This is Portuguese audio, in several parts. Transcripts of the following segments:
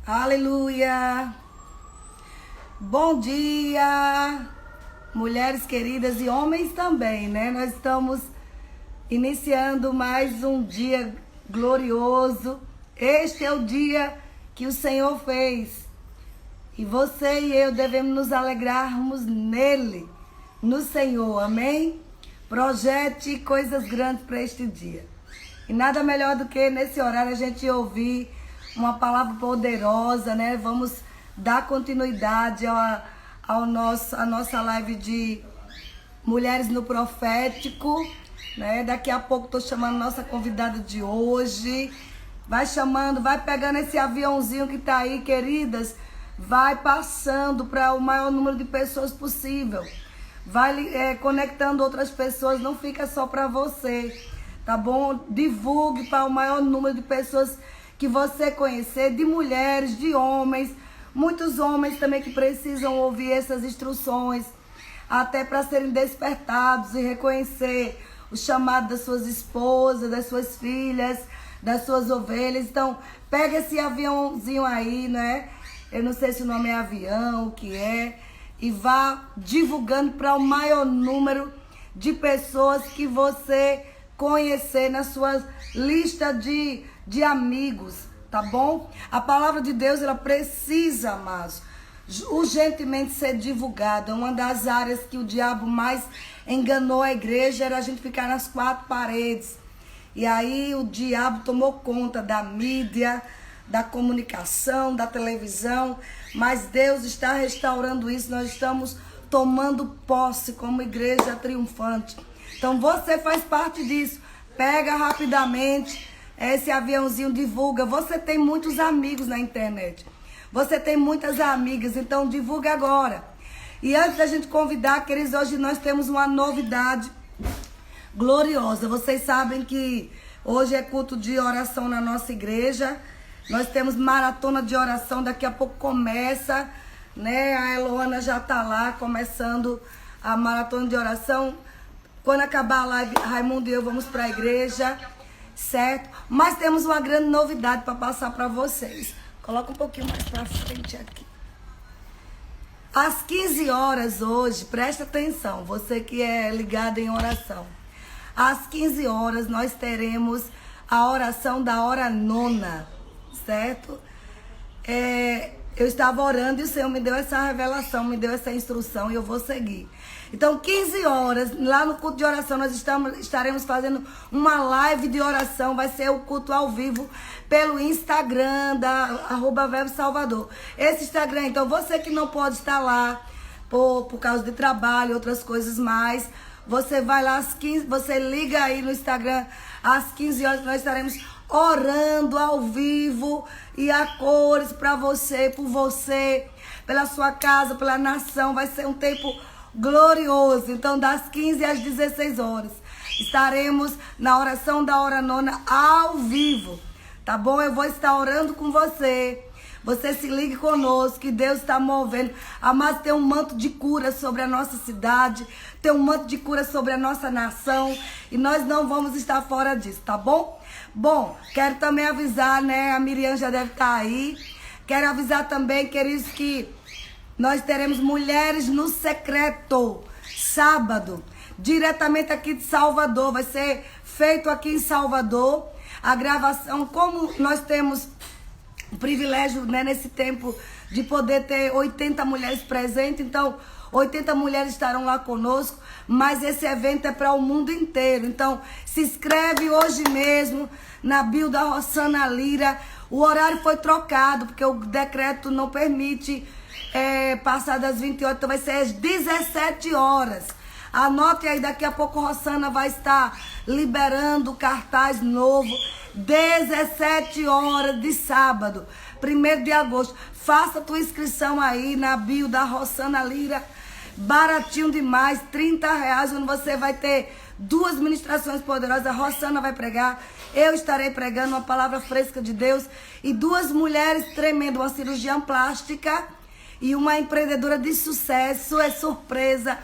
Aleluia! Bom dia, mulheres queridas e homens também, né? Nós estamos iniciando mais um dia glorioso. Este é o dia que o Senhor fez. E você e eu devemos nos alegrarmos nele, no Senhor, amém? Projete coisas grandes para este dia. E nada melhor do que nesse horário a gente ouvir uma palavra poderosa, né? Vamos dar continuidade à nossa live de Mulheres no Profético, né? Daqui a pouco estou chamando nossa convidada de hoje. Vai chamando, vai pegando esse aviãozinho que está aí, queridas. Vai passando para o maior número de pessoas possível. Vai conectando outras pessoas, não fica só para você, tá bom? Divulgue para o maior número de pessoas que você conhecer, de mulheres, de homens, muitos homens também que precisam ouvir essas instruções, até para serem despertados e reconhecer o chamado das suas esposas, das suas filhas, das suas ovelhas. Então, pega esse aviãozinho aí, né? Eu não sei se o nome é avião, o que é, e vá divulgando para o maior número de pessoas que você conhecer na sua lista de amigos, tá bom? A palavra de Deus, ela precisa, amados, urgentemente ser divulgada. Uma das áreas que o diabo mais enganou a igreja era a gente ficar nas quatro paredes. E aí o diabo tomou conta da mídia, da comunicação, da televisão, mas Deus está restaurando isso. Nós estamos tomando posse como igreja triunfante. Então você faz parte disso. Pega rapidamente esse aviãozinho, divulga. Você tem muitos amigos na internet. Você tem muitas amigas, então divulga agora. E antes da gente convidar, queridos, hoje nós temos uma novidade gloriosa. Vocês sabem que hoje é culto de oração na nossa igreja. Nós temos maratona de oração, daqui a pouco começa, né? A Eloana já tá lá começando a maratona de oração. Quando acabar a live, Raimundo e eu vamos para a igreja, certo? Mas temos uma grande novidade para passar para vocês. Coloca um pouquinho mais para frente aqui. Às 15 horas hoje, presta atenção, você que é ligado em oração. Às 15 horas nós teremos a oração da hora nona, certo? Eu estava orando e o Senhor me deu essa revelação, me deu essa instrução e eu vou seguir. Então, 15 horas, lá no culto de oração, nós estaremos fazendo uma live de oração. Vai ser o culto ao vivo pelo Instagram da @VerboSalvador. Esse Instagram, então, você que não pode estar lá por causa de trabalho e outras coisas mais, você vai lá às 15, você liga aí no Instagram às 15 horas, nós estaremos orando ao vivo e a cores para você, por você, pela sua casa, pela nação. Vai ser um tempo glorioso. Então, das 15 às 16 horas, estaremos na oração da hora nona ao vivo, tá bom? Eu vou estar orando com você. Você se ligue conosco, que Deus está movendo. Mas tem um manto de cura sobre a nossa cidade, tem um manto de cura sobre a nossa nação, e nós não vamos estar fora disso, tá bom? Bom, quero também avisar, né? A Miriam já deve estar aí. Quero avisar também, queridos, que nós teremos Mulheres no Secreto, sábado, diretamente aqui de Salvador. Vai ser feito aqui em Salvador. A gravação, como nós temos o privilégio, né, nesse tempo de poder ter 80 mulheres presentes, então 80 mulheres estarão lá conosco, mas esse evento é para o mundo inteiro. Então se inscreve hoje mesmo na bio da Rossana Lira. O horário foi trocado porque o decreto não permite passar das 28, então vai ser às 17 horas. Anote aí, daqui a pouco a Rossana vai estar liberando o cartaz novo. 17 horas de sábado, 1º de agosto. Faça a tua inscrição aí na bio da Rossana Lira. Baratinho demais, R$30, onde você vai ter 2 ministrações poderosas. A Rossana vai pregar, eu estarei pregando uma palavra fresca de Deus. E 2 mulheres tremendas, uma cirurgiã plástica e uma empreendedora de sucesso, é surpresa.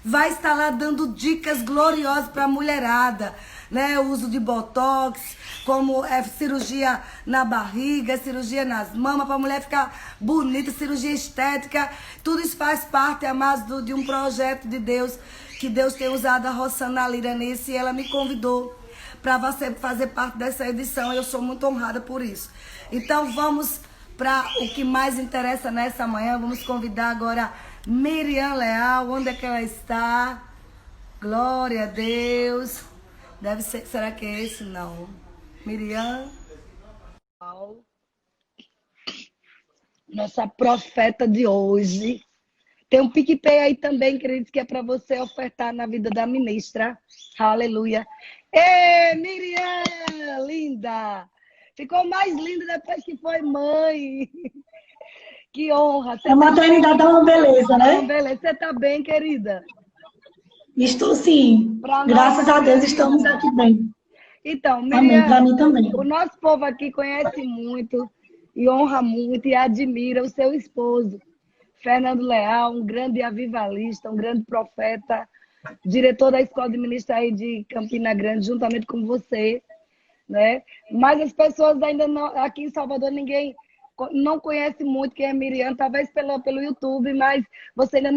Vai estar lá dando dicas gloriosas para a mulherada. né? O uso de botox, como cirurgia na barriga, cirurgia nas mamas, para a mulher ficar bonita, cirurgia estética. Tudo isso faz parte, amados, de um projeto de Deus, que Deus tem usado a Rosana Lira nisso, e ela me convidou para você fazer parte dessa edição. Eu sou muito honrada por isso. Então vamos para o que mais interessa nessa manhã. Vamos convidar agora Miriam Leal. Onde é que ela está? Glória a Deus. Deve ser, será que é esse? Não. Miriam. Nossa profeta de hoje. Tem um PicPay aí também, queridos, que é para você ofertar na vida da ministra. Aleluia. Ê, Miriam, linda! Ficou mais linda depois que foi mãe. Que honra. A maternidade dá uma beleza, né? Beleza. Você tá bem, querida? Estou sim. Graças a Deus estamos aqui bem. Então, Miriam, amém, para mim também. O nosso povo aqui conhece muito e honra muito e admira o seu esposo, Fernando Leal, um grande avivalista, um grande profeta, diretor da Escola de Ministros aí de Campina Grande, juntamente com você, né? Mas as pessoas ainda não, aqui em Salvador, ninguém não conhece muito quem é Miriam, talvez pelo YouTube, mas você ainda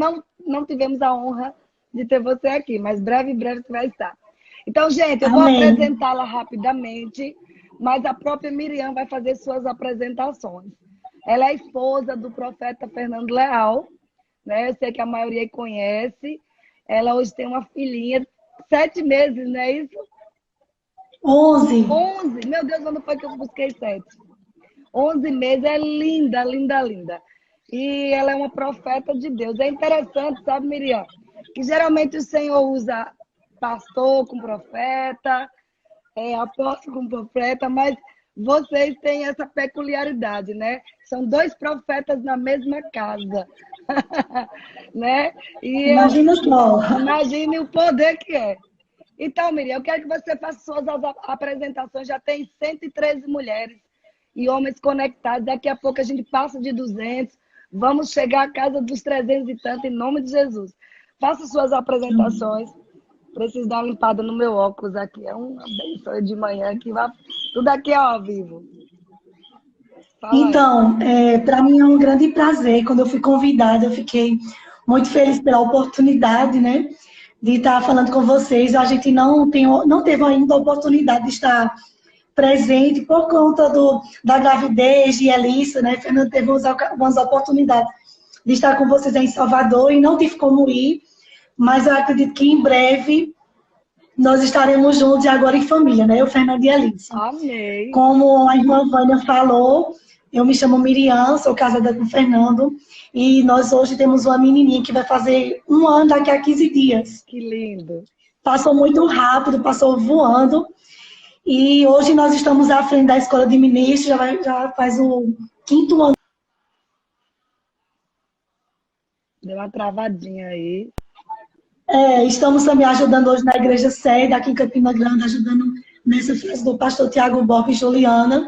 não tivemos a honra de ter você aqui, mas breve você vai estar. Então, gente, eu vou apresentá-la rapidamente, mas a própria Miriam vai fazer suas apresentações. Ela é esposa do profeta Fernando Leal, né? Eu sei que a maioria conhece. Ela hoje tem uma filhinha, 7 meses, não é isso? 11. 11. Meu Deus, quando foi que eu busquei 7? 11 meses, é linda, linda, linda. E ela é uma profeta de Deus. É interessante, sabe, Miriam? Que geralmente o Senhor usa pastor com profeta, apóstolo com profeta, mas vocês têm essa peculiaridade, né? São 2 profetas na mesma casa. Né? E imagina só. Imagine o poder que é. Então, Miriam, eu quero que você faça suas apresentações. Já tem 113 mulheres e homens conectados. Daqui a pouco a gente passa de 200. Vamos chegar à casa dos 300 e tanto, em nome de Jesus. Faça suas apresentações. Preciso dar uma limpada no meu óculos aqui. É uma benção de manhã que vai... Tudo aqui é ao vivo. Fala então, para mim é um grande prazer. Quando eu fui convidada, eu fiquei muito feliz pela oportunidade, né, de estar falando com vocês. A gente não teve ainda a oportunidade de estar presente por conta da gravidez de Elissa, né? Fernando teve umas oportunidades de estar com vocês em Salvador e não tive como ir, mas eu acredito que em breve nós estaremos juntos e agora em família, né? Eu, Fernando e Elissa. Amém. Como a irmã Vânia falou, eu me chamo Miriam, sou casada com o Fernando e nós hoje temos uma menininha que vai fazer 1 ano daqui a 15 dias. Que lindo. Passou muito rápido, passou voando. E hoje nós estamos à frente da Escola de Ministros, já faz o 5º ano. Deu uma travadinha aí. Estamos também ajudando hoje na Igreja Sede, aqui em Campina Grande, ajudando nessa festa do pastor Tiago Borges e Juliana.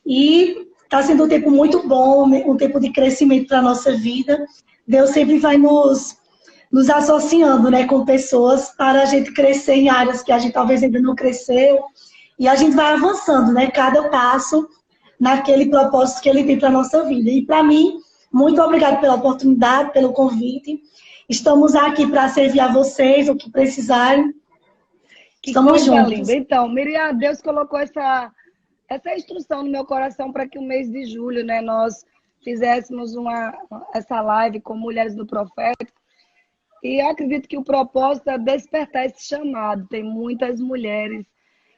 E está sendo um tempo muito bom, um tempo de crescimento para a nossa vida. Deus sempre vai nos associando, né, com pessoas para a gente crescer em áreas que a gente talvez ainda não cresceu. E a gente vai avançando, né, cada passo naquele propósito que ele tem para a nossa vida. E para mim, muito obrigada pela oportunidade, pelo convite. Estamos aqui para servir a vocês, o que precisarem. Estamos juntos. Linda. Então, Miriam, Deus colocou essa instrução no meu coração para que o mês de julho, né, nós fizéssemos essa live com Mulheres do Profeta. E eu acredito que o propósito é despertar esse chamado. Tem muitas mulheres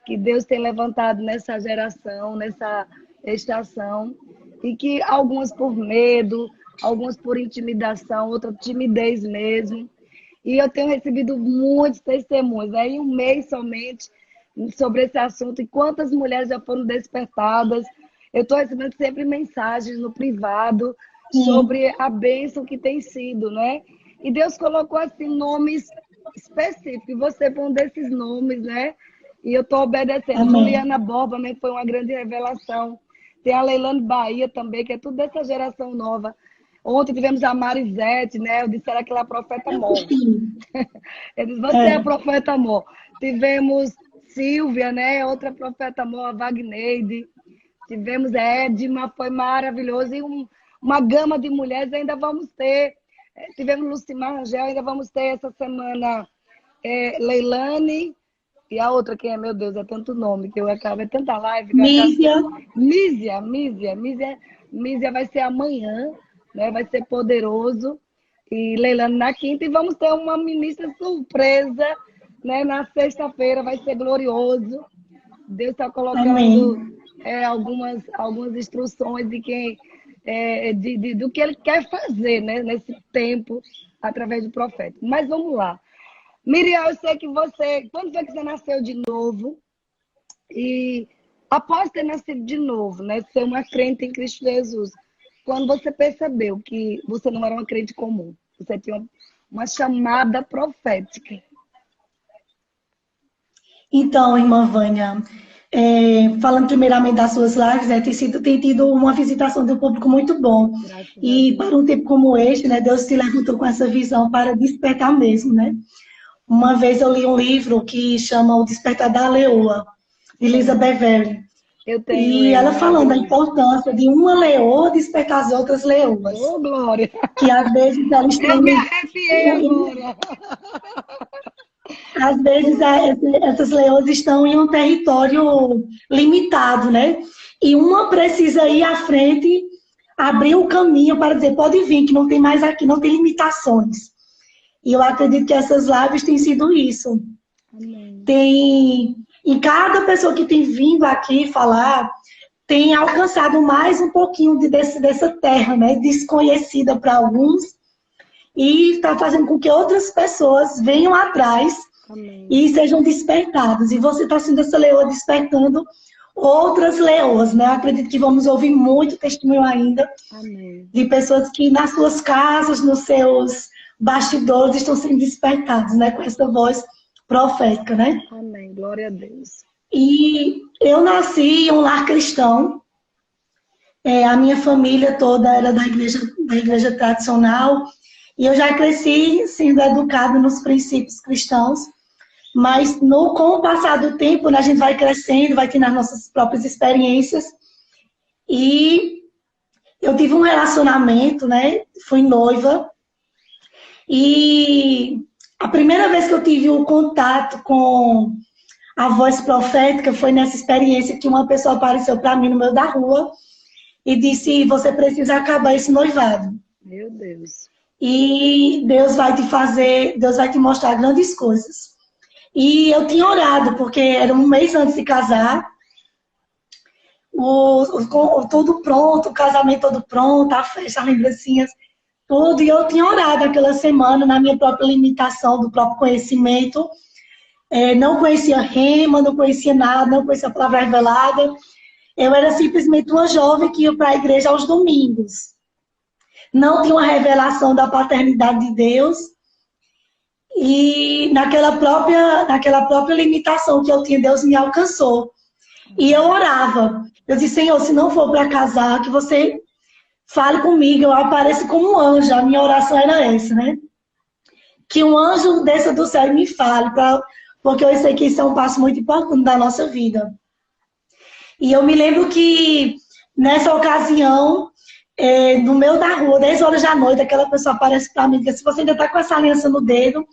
que Deus tem levantado nessa geração, nessa estação, e que algumas por medo, algumas por intimidação, outras timidez mesmo. E eu tenho recebido muitos testemunhos, em um mês somente, sobre esse assunto, e quantas mulheres já foram despertadas. Eu estou recebendo sempre mensagens no privado sobre a bênção que tem sido, né? E Deus colocou, assim, nomes específicos, e você foi um desses nomes, né? E eu estou obedecendo. Amém. Juliana Borba também foi uma grande revelação. Tem a Leilane Bahia também, que é tudo dessa geração nova. Ontem tivemos a Marisete, né? Eu disse, era aquela profeta amor. Eu disse, você é a profeta amor. Tivemos Silvia, né? Outra profeta boa, Wagneide. Tivemos Edma, foi maravilhoso. E uma gama de mulheres ainda vamos ter. Tivemos Lucimar Rangel, ainda vamos ter essa semana Leilane. E a outra, quem é? Meu Deus, é tanto nome que eu acabo, é tanta live que eu Mísia. acabo... Mísia vai ser amanhã, né? Vai ser poderoso. E Leilane na quinta. E vamos ter uma ministra surpresa, né? Na sexta-feira, vai ser glorioso. Deus está colocando algumas instruções de quem, do que ele quer fazer, né? Nesse tempo, através do profeta. Mas vamos lá. Miriam, eu sei que você... Quando foi que você nasceu de novo? E após ter nascido de novo, né? Ser uma crente em Cristo Jesus, quando você percebeu que você não era uma crente comum, você tinha uma chamada profética. Então, irmã Vânia, falando primeiramente das suas lives, tem tido uma visitação de um público muito bom. E para um tempo como este, né, Deus te levantou com essa visão para despertar mesmo, né? Uma vez eu li um livro que chama O Despertar da Leoa, de Elizabeth Berry. E ela falando da importância de uma leoa despertar as outras leoas. Oh, glória! Que às vezes elas estão... Eu me arrepiei agora! Às vezes essas leoas estão em um território limitado, né? E uma precisa ir à frente, abrir o caminho para dizer, pode vir, que não tem mais aqui, não tem limitações. E eu acredito que essas lives têm sido isso. Amém. E cada pessoa que tem vindo aqui falar tem alcançado mais um pouquinho dessa terra, né? Desconhecida para alguns. E está fazendo com que outras pessoas venham atrás. Amém. E sejam despertadas. E você está sendo essa leoa despertando outras leoas, né? Eu acredito que vamos ouvir muito testemunho ainda. Amém. De pessoas que nas suas casas, nos seus bastidores estão sendo despertados, né? Com essa voz profética, né? Amém. Glória a Deus. E eu nasci em um lar cristão. A minha família toda era da igreja tradicional. E eu já cresci sendo educada nos princípios cristãos. Mas com o passar do tempo, né, a gente vai crescendo, vai tendo as nossas próprias experiências. E eu tive um relacionamento, né? Fui noiva. E a primeira vez que eu tive um contato com a voz profética foi nessa experiência que uma pessoa apareceu para mim no meio da rua e disse, você precisa acabar esse noivado. Meu Deus. E Deus vai te mostrar grandes coisas. E eu tinha orado, porque era um mês antes de casar, tudo pronto, o casamento todo pronto, a festa, as lembrancinhas, tudo. E eu tinha orado aquela semana na minha própria limitação, do próprio conhecimento. Não conhecia rema, não conhecia nada, não conhecia a palavra revelada. Eu era simplesmente uma jovem que ia para a igreja aos domingos. Não tinha uma revelação da paternidade de Deus. E naquela própria limitação que eu tinha, Deus me alcançou. E eu orava. Eu disse, Senhor, se não for para casar, que você fale comigo, eu apareço como um anjo. A minha oração era essa, né? Que um anjo desça do céu e me fale, porque eu sei que isso é um passo muito importante da nossa vida. E eu me lembro que, nessa ocasião, no meio da rua, 10 horas da noite, aquela pessoa aparece para mim e diz, se você ainda está com essa aliança no dedo,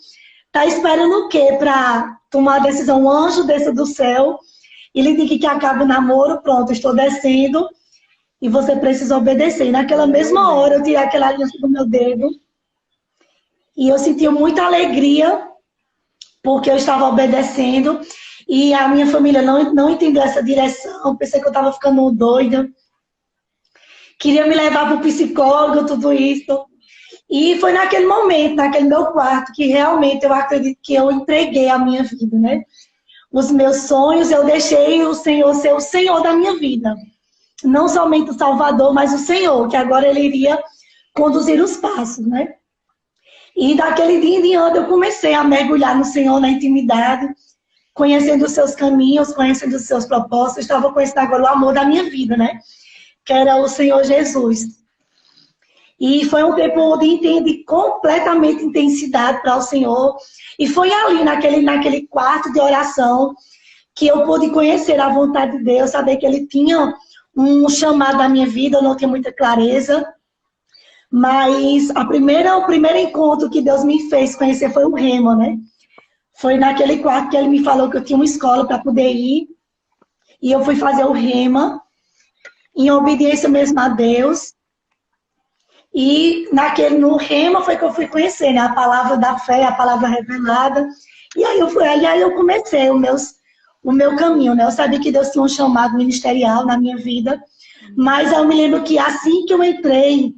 tá esperando o quê para tomar a decisão? Um anjo desça do céu e lhe diga que acaba o namoro, pronto, estou descendo e você precisa obedecer. E naquela mesma hora eu tirei aquela aliança do meu dedo e eu senti muita alegria porque eu estava obedecendo e a minha família não entendeu essa direção, pensei que eu estava ficando doida. Queria me levar para o psicólogo, tudo isso. E foi naquele momento, naquele meu quarto, que realmente eu acredito que eu entreguei a minha vida, né? Os meus sonhos, eu deixei o Senhor ser o Senhor da minha vida. Não somente o Salvador, mas o Senhor, que agora Ele iria conduzir os passos, né? E daquele dia em diante eu comecei a mergulhar no Senhor, na intimidade, conhecendo os seus caminhos, conhecendo os seus propósitos. Estava conhecendo agora o amor da minha vida, né? Que era o Senhor Jesus. E foi um tempo de completamente intensidade para o Senhor. E foi ali, naquele quarto de oração, que eu pude conhecer a vontade de Deus, saber que Ele tinha um chamado na minha vida, eu não tinha muita clareza. Mas o primeiro encontro que Deus me fez conhecer foi o Rema, né? Foi naquele quarto que Ele me falou que eu tinha uma escola para poder ir. E eu fui fazer o Rema, em obediência mesmo a Deus. E no Rema foi que eu fui conhecer, né? A palavra da fé, a palavra revelada. E aí eu comecei o meu caminho, né? Eu sabia que Deus tinha um chamado ministerial na minha vida. Mas eu me lembro que assim que eu entrei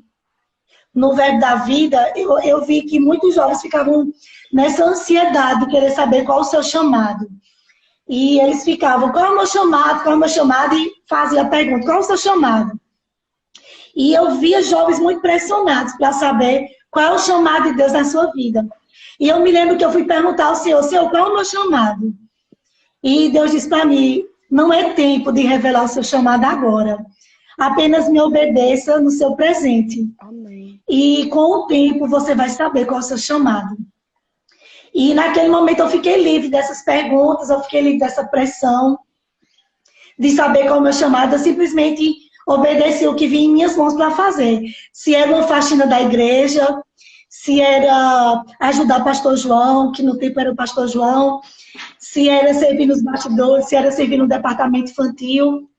no Verbo da Vida, eu vi que muitos jovens ficavam nessa ansiedade de querer saber qual o seu chamado. E eles ficavam, qual é o meu chamado? Qual é o meu chamado? E faziam a pergunta, qual é o seu chamado? E eu via jovens muito pressionados para saber qual é o chamado de Deus na sua vida. E eu me lembro que eu fui perguntar ao Senhor, qual é o meu chamado? E Deus disse para mim, não é tempo de revelar o seu chamado agora. Apenas me obedeça no seu presente. Amém. E com o tempo você vai saber qual é o seu chamado. E naquele momento eu fiquei livre dessas perguntas, eu fiquei livre dessa pressão de saber qual é o meu chamado. Eu simplesmente obedeci o que vinha em minhas mãos para fazer. Se era uma faxina da igreja, se era ajudar o pastor João, que no tempo era o pastor João, se era servir nos bastidores, se era servir no departamento infantil.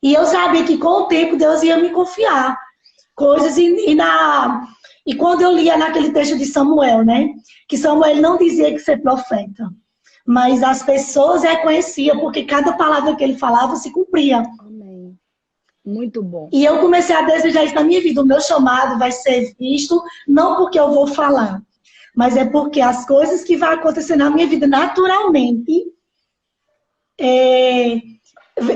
E eu sabia que com o tempo Deus ia me confiar coisas. E quando eu lia naquele texto de Samuel, né? Que Samuel não dizia que ser profeta, mas as pessoas reconheciam porque cada palavra que ele falava se cumpria. Amém. Muito bom. E eu comecei a desejar isso na minha vida. O meu chamado vai ser visto não porque eu vou falar, mas é porque as coisas que vão acontecer na minha vida naturalmente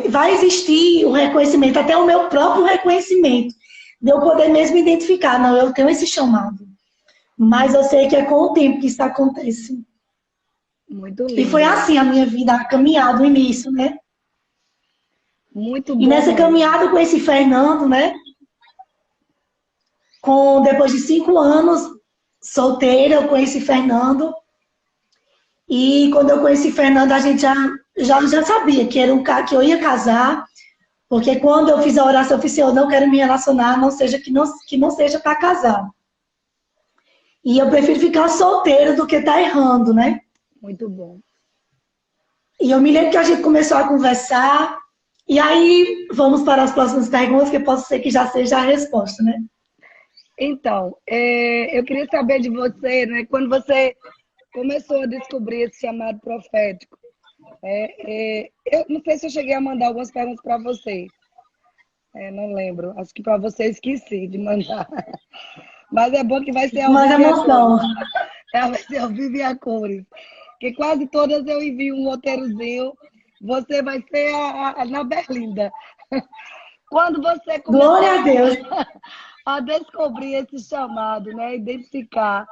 vai existir o reconhecimento, até o meu próprio reconhecimento, de eu poder mesmo identificar, não, eu tenho esse chamado. Mas eu sei que é com o tempo que isso acontece. Muito lindo. E foi assim a minha vida, a caminhada, o início, né? Muito bom. E nessa caminhada com esse Fernando, né? Depois de 5 anos solteira, eu conheci Fernando. E quando eu conheci Fernando, a gente já sabia que era um cara que eu ia casar. Porque quando eu fiz a oração, eu fiz, eu não quero me relacionar, que não seja para casar. E eu prefiro ficar solteira do que estar errando, né? Muito bom. E eu me lembro que a gente começou a conversar. E aí, vamos para as próximas perguntas, que pode ser que já seja a resposta, né? Então, eu queria saber de você, né? Quando você começou a descobrir esse chamado profético, eu não sei se eu cheguei a mandar algumas perguntas para você. Não lembro. Acho que para você esqueci de mandar. Mas é bom que vai ser ao vivo. emoção. Vai ser ao vivo e a cores. Porque quase todas eu envio um roteirozinho. Você vai ser na Berlinda. Quando você começou Glória a Deus. a descobrir esse chamado, né? Identificar.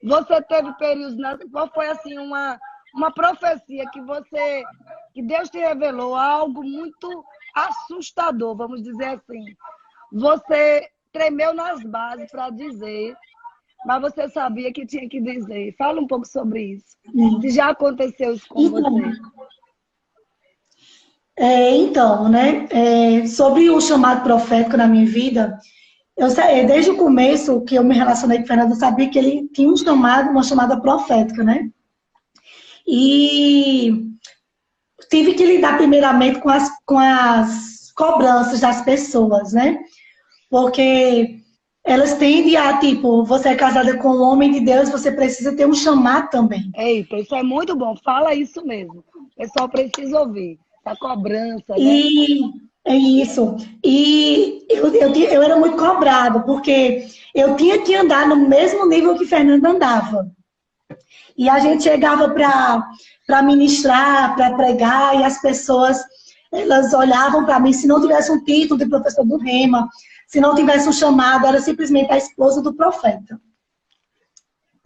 Você teve períodos... Qual foi, assim, uma profecia que Deus te revelou, algo muito assustador, vamos dizer assim. Você tremeu nas bases para dizer, mas você sabia que tinha que dizer. Fala um pouco sobre isso. Se já aconteceu isso com você. Então, né? Sobre o chamado profético na minha vida, desde o começo que eu me relacionei com o Fernando, eu sabia que ele tinha uma chamada profética, né? E tive que lidar primeiramente com as cobranças das pessoas, né? Porque elas tendem a, tipo, você é casada com um homem de Deus, você precisa ter um chamado também. Eita, isso é muito bom. Fala isso mesmo. O pessoal precisa ouvir. A cobrança, né? E é isso. E eu era muito cobrada, porque eu tinha que andar no mesmo nível que Fernando andava. E a gente chegava para ministrar, para pregar, e as pessoas, elas olhavam para mim, se não tivesse um título de professor do Rema, se não tivesse um chamado, era simplesmente a esposa do profeta.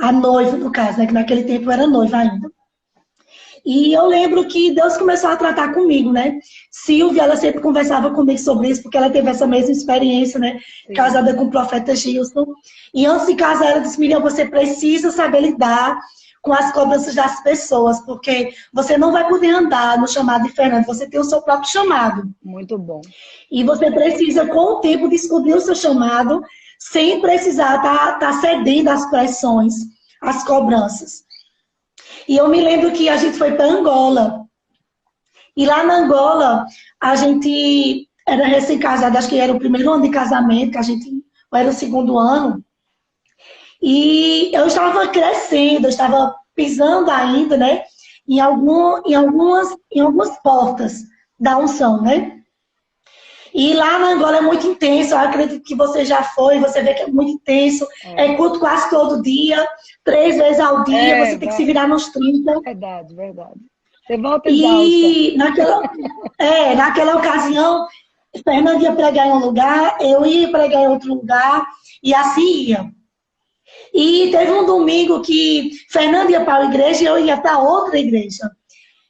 A noiva, no caso, né? Que naquele tempo eu era noiva ainda. E eu lembro que Deus começou a tratar comigo, né? Silvia, ela sempre conversava comigo sobre isso, porque ela teve essa mesma experiência, né? Sim. Casada com o profeta Gilson. E antes de casar, ela disse, Miriam, você precisa saber lidar com as cobranças das pessoas, porque você não vai poder andar no chamado de Fernando, você tem o seu próprio chamado. Muito bom. E você precisa, com o tempo, descobrir o seu chamado, sem precisar tá cedendo às pressões, às cobranças. E eu me lembro que a gente foi para Angola. E lá na Angola, a gente era recém-casado, acho que era o primeiro ano de casamento, que a gente era o segundo ano. E eu estava crescendo, eu estava pisando ainda, né, em algumas portas da unção, né? E lá na Angola é muito intenso, eu acredito que você já foi, você vê que é muito intenso, é culto quase todo dia, 3 vezes ao dia, você tem que se virar nos 30. Verdade, verdade. Você volta e naquela ocasião, Fernando ia pregar em um lugar, eu ia pregar em outro lugar, e assim ia. E teve um domingo que Fernando ia para a igreja e eu ia para outra igreja.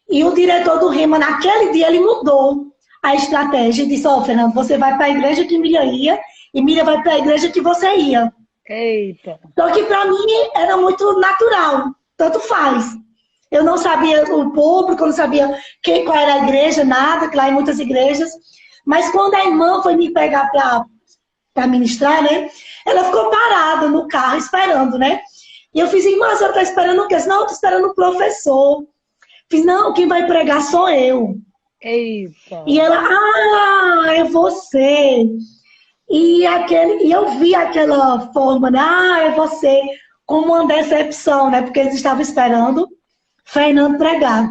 E o diretor do Rema, naquele dia, ele mudou a estratégia e disse, Fernando, você vai para a igreja que Miriam ia e Miriam vai para a igreja que você ia. Eita! Só que para mim era muito natural, tanto faz. Eu não sabia o público, eu não sabia qual era a igreja, nada, que lá em muitas igrejas. Mas quando a irmã foi me pegar para ministrar, né? Ela ficou parada no carro, esperando, né? E eu fiz, irmã, a senhora está esperando o quê? Não, eu estou esperando o professor. Fiz, não, quem vai pregar sou eu. Eita! E ela, é você. E eu vi aquela forma, né? É você, como uma decepção, né? Porque eles estavam esperando Fernando pregar.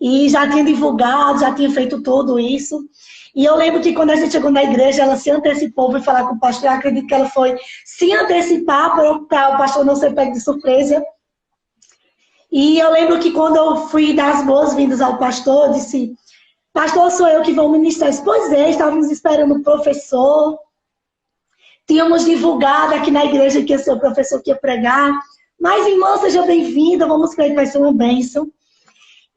E já tinha divulgado, já tinha feito tudo isso. E eu lembro que quando a gente chegou na igreja, ela se antecipou para falar com o pastor. Eu acredito que ela foi se antecipar para o pastor não ser pego de surpresa. E eu lembro que quando eu fui dar as boas-vindas ao pastor, eu disse, pastor, sou eu que vou ministrar. Eu disse, pois é, estávamos esperando o professor. Tínhamos divulgado aqui na igreja que ia ser o professor que ia pregar. Mas, irmã, seja bem-vinda, vamos crer que vai ser uma bênção.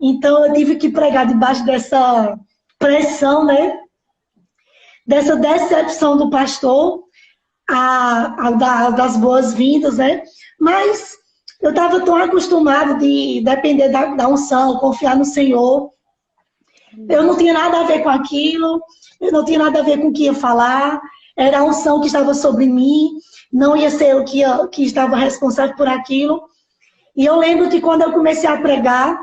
Então, eu tive que pregar debaixo dessa pressão, né? Dessa decepção do pastor, das boas-vindas, né? Mas eu estava tão acostumada de depender da unção, confiar no Senhor. Eu não tinha nada a ver com aquilo, eu não tinha nada a ver com o que ia falar. Era a unção que estava sobre mim, não ia ser eu que estava responsável por aquilo. E eu lembro que quando eu comecei a pregar,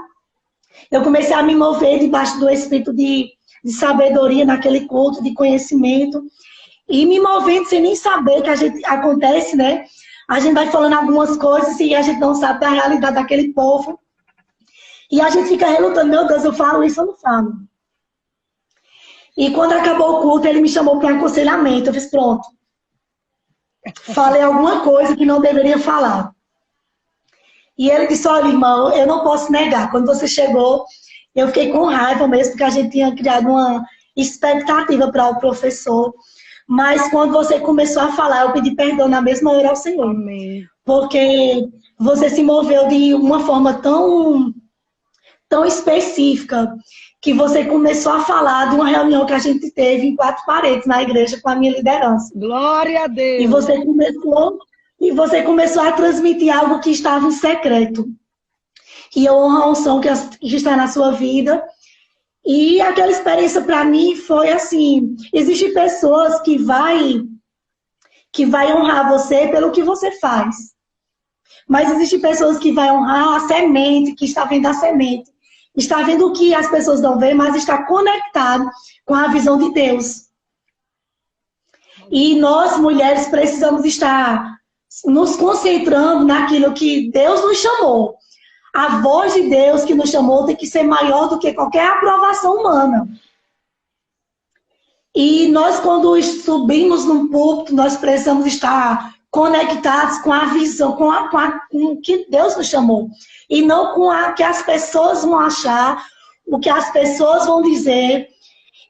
eu comecei a me mover debaixo do espírito de sabedoria naquele culto, de conhecimento. E me movendo sem nem saber que a gente acontece, né? A gente vai falando algumas coisas e a gente não sabe da realidade daquele povo. E a gente fica relutando, meu Deus, eu falo isso ou não falo? E quando acabou o culto, ele me chamou para aconselhamento. Eu fiz, pronto. Falei alguma coisa que não deveria falar. E ele disse, olha, irmão, eu não posso negar. Quando você chegou, eu fiquei com raiva mesmo, porque a gente tinha criado uma expectativa para o professor. Mas quando você começou a falar, eu pedi perdão na mesma hora ao Senhor. Amém. Porque você se moveu de uma forma tão específica, que você começou a falar de uma reunião que a gente teve em 4 paredes na igreja com a minha liderança. Glória a Deus! E você começou a transmitir algo que estava em secreto. E eu honro a unção que está na sua vida. E aquela experiência para mim foi assim, existem pessoas que vai honrar você pelo que você faz. Mas existem pessoas que vai honrar a semente, que está vendo a semente. Está vendo o que as pessoas não veem, mas está conectado com a visão de Deus. E nós, mulheres, precisamos estar nos concentrando naquilo que Deus nos chamou. A voz de Deus que nos chamou tem que ser maior do que qualquer aprovação humana. E nós, quando subimos num púlpito, nós precisamos estar conectados com a visão, com o que Deus nos chamou. E não com o que as pessoas vão achar, o que as pessoas vão dizer.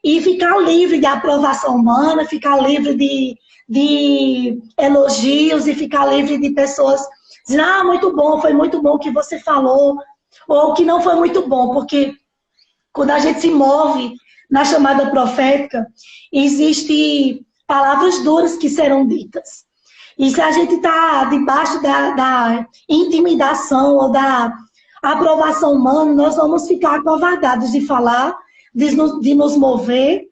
E ficar livre de aprovação humana, ficar livre de elogios e ficar livre de pessoas dizendo, muito bom, foi muito bom o que você falou, ou que não foi muito bom, porque quando a gente se move na chamada profética, existem palavras duras que serão ditas. E se a gente está debaixo da intimidação ou da aprovação humana, nós vamos ficar acovardados de falar, de nos mover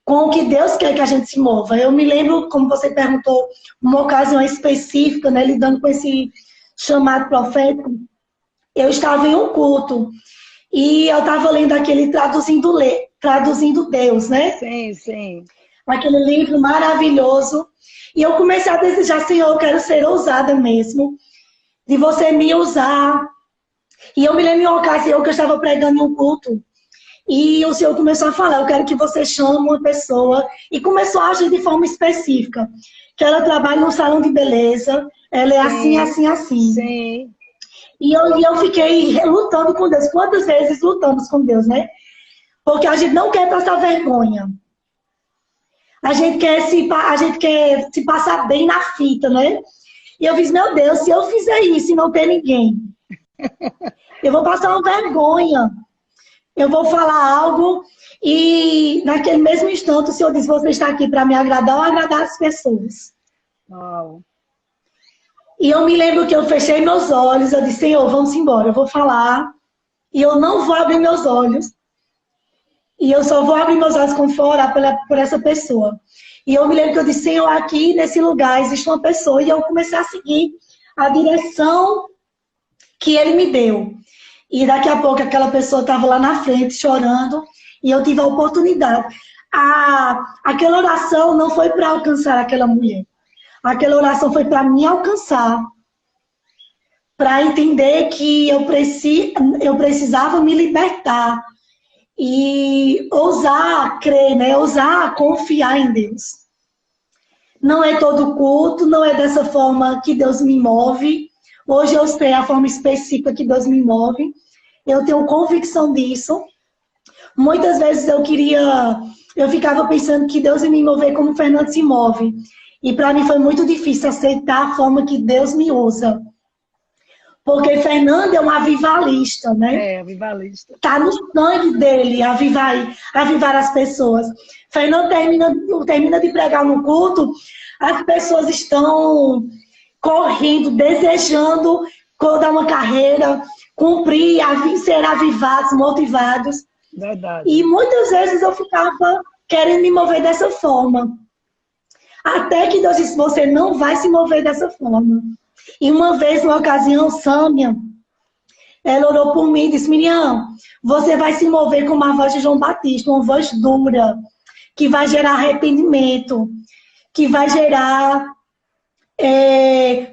com o que Deus quer que a gente se mova. Eu me lembro, como você perguntou, uma ocasião específica, né, lidando com esse chamado profético, eu estava em um culto e eu estava lendo aquele Traduzindo Deus, né? Sim, sim. Aquele livro maravilhoso. E eu comecei a desejar, Senhor, eu quero ser ousada mesmo, de você me usar. E eu me lembro em uma ocasião que eu estava pregando em um culto, e o Senhor começou a falar, eu quero que você chame uma pessoa, e começou a agir de forma específica, que ela trabalha num salão de beleza, ela é assim, assim, assim. Sim. E eu fiquei lutando com Deus. Quantas vezes lutamos com Deus, né? Porque a gente não quer passar vergonha. A gente quer se passar bem na fita, né? E eu fiz, meu Deus, se eu fizer isso e não ter ninguém, eu vou passar uma vergonha. Eu vou falar algo e naquele mesmo instante o Senhor diz, você está aqui para me agradar ou agradar as pessoas. Uau. E eu me lembro que eu fechei meus olhos, eu disse, Senhor, vamos embora, eu vou falar e eu não vou abrir meus olhos. E eu só vou abrir meus olhos quando for orar por essa pessoa. E eu me lembro que eu disse, Senhor, aqui nesse lugar existe uma pessoa. E eu comecei a seguir a direção que ele me deu. E daqui a pouco aquela pessoa estava lá na frente chorando. E eu tive a oportunidade. Aquela oração não foi para alcançar aquela mulher. Aquela oração foi para me alcançar. Para entender que eu precisava me libertar. E ousar crer, né? Ousar confiar em Deus. Não é todo culto, não é dessa forma que Deus me move. Hoje eu sei a forma específica que Deus me move. Eu tenho convicção disso. Muitas vezes eu ficava pensando que Deus ia me mover como o Fernando se move. E para mim foi muito difícil aceitar a forma que Deus me usa. Porque Fernando é um avivalista, né? É, avivalista. Está no sangue dele avivar as pessoas. Fernando termina de pregar no culto, as pessoas estão correndo, desejando dar uma carreira, cumprir, ser avivados, motivados. Verdade. E muitas vezes eu ficava querendo me mover dessa forma. Até que Deus disse, você não vai se mover dessa forma. E uma vez, numa ocasião, Sâmia, ela orou por mim e disse, Miriam, você vai se mover com uma voz de João Batista, uma voz dura, que vai gerar arrependimento, que vai gerar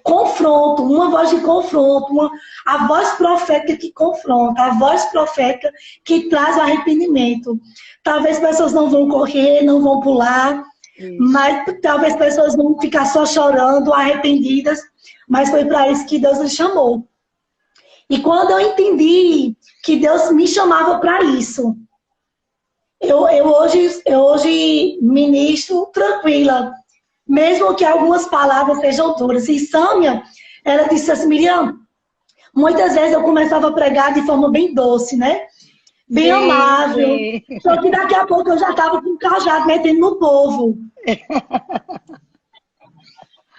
confronto, uma voz de confronto, a voz profética que confronta, a voz profética que traz o arrependimento. Talvez pessoas não vão correr, não vão pular, mas talvez pessoas vão ficar só chorando, arrependidas, mas foi para isso que Deus nos chamou. E quando eu entendi que Deus me chamava para isso, eu hoje ministro tranquila, mesmo que algumas palavras sejam duras. E Sâmia, ela disse assim, Miriam, muitas vezes eu começava a pregar de forma bem doce, né? Bem amável. Sim. Só que daqui a pouco eu já estava com o cajado metendo no povo.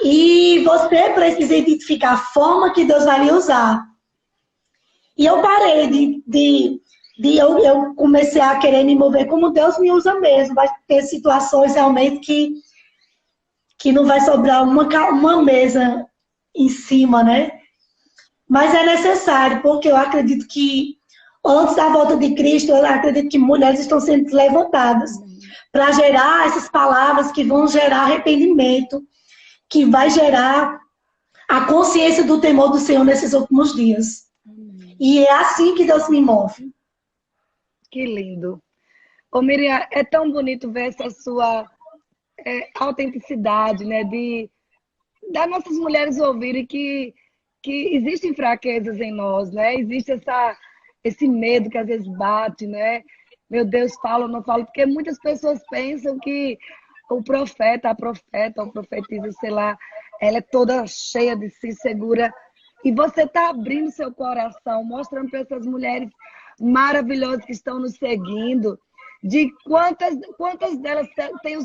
E você precisa identificar a forma que Deus vai lhe usar. E eu parei eu comecei a querer me mover como Deus me usa mesmo. Vai ter situações realmente que não vai sobrar uma mesa em cima, né? Mas é necessário, porque eu acredito que antes da volta de Cristo, eu acredito que mulheres estão sendo levantadas para gerar essas palavras que vão gerar arrependimento, que vai gerar a consciência do temor do Senhor nesses últimos dias. E é assim que Deus me move. Que lindo. Ô Miriam, é tão bonito ver essa sua autenticidade, né? Das nossas mulheres ouvirem que existem fraquezas em nós, né? Existe esse medo que às vezes bate, né? Meu Deus, falo ou não falo? Porque muitas pessoas pensam que o profeta, a profetisa, sei lá, ela é toda cheia de si, segura. E você está abrindo seu coração, mostrando para essas mulheres maravilhosas que estão nos seguindo, de quantas delas têm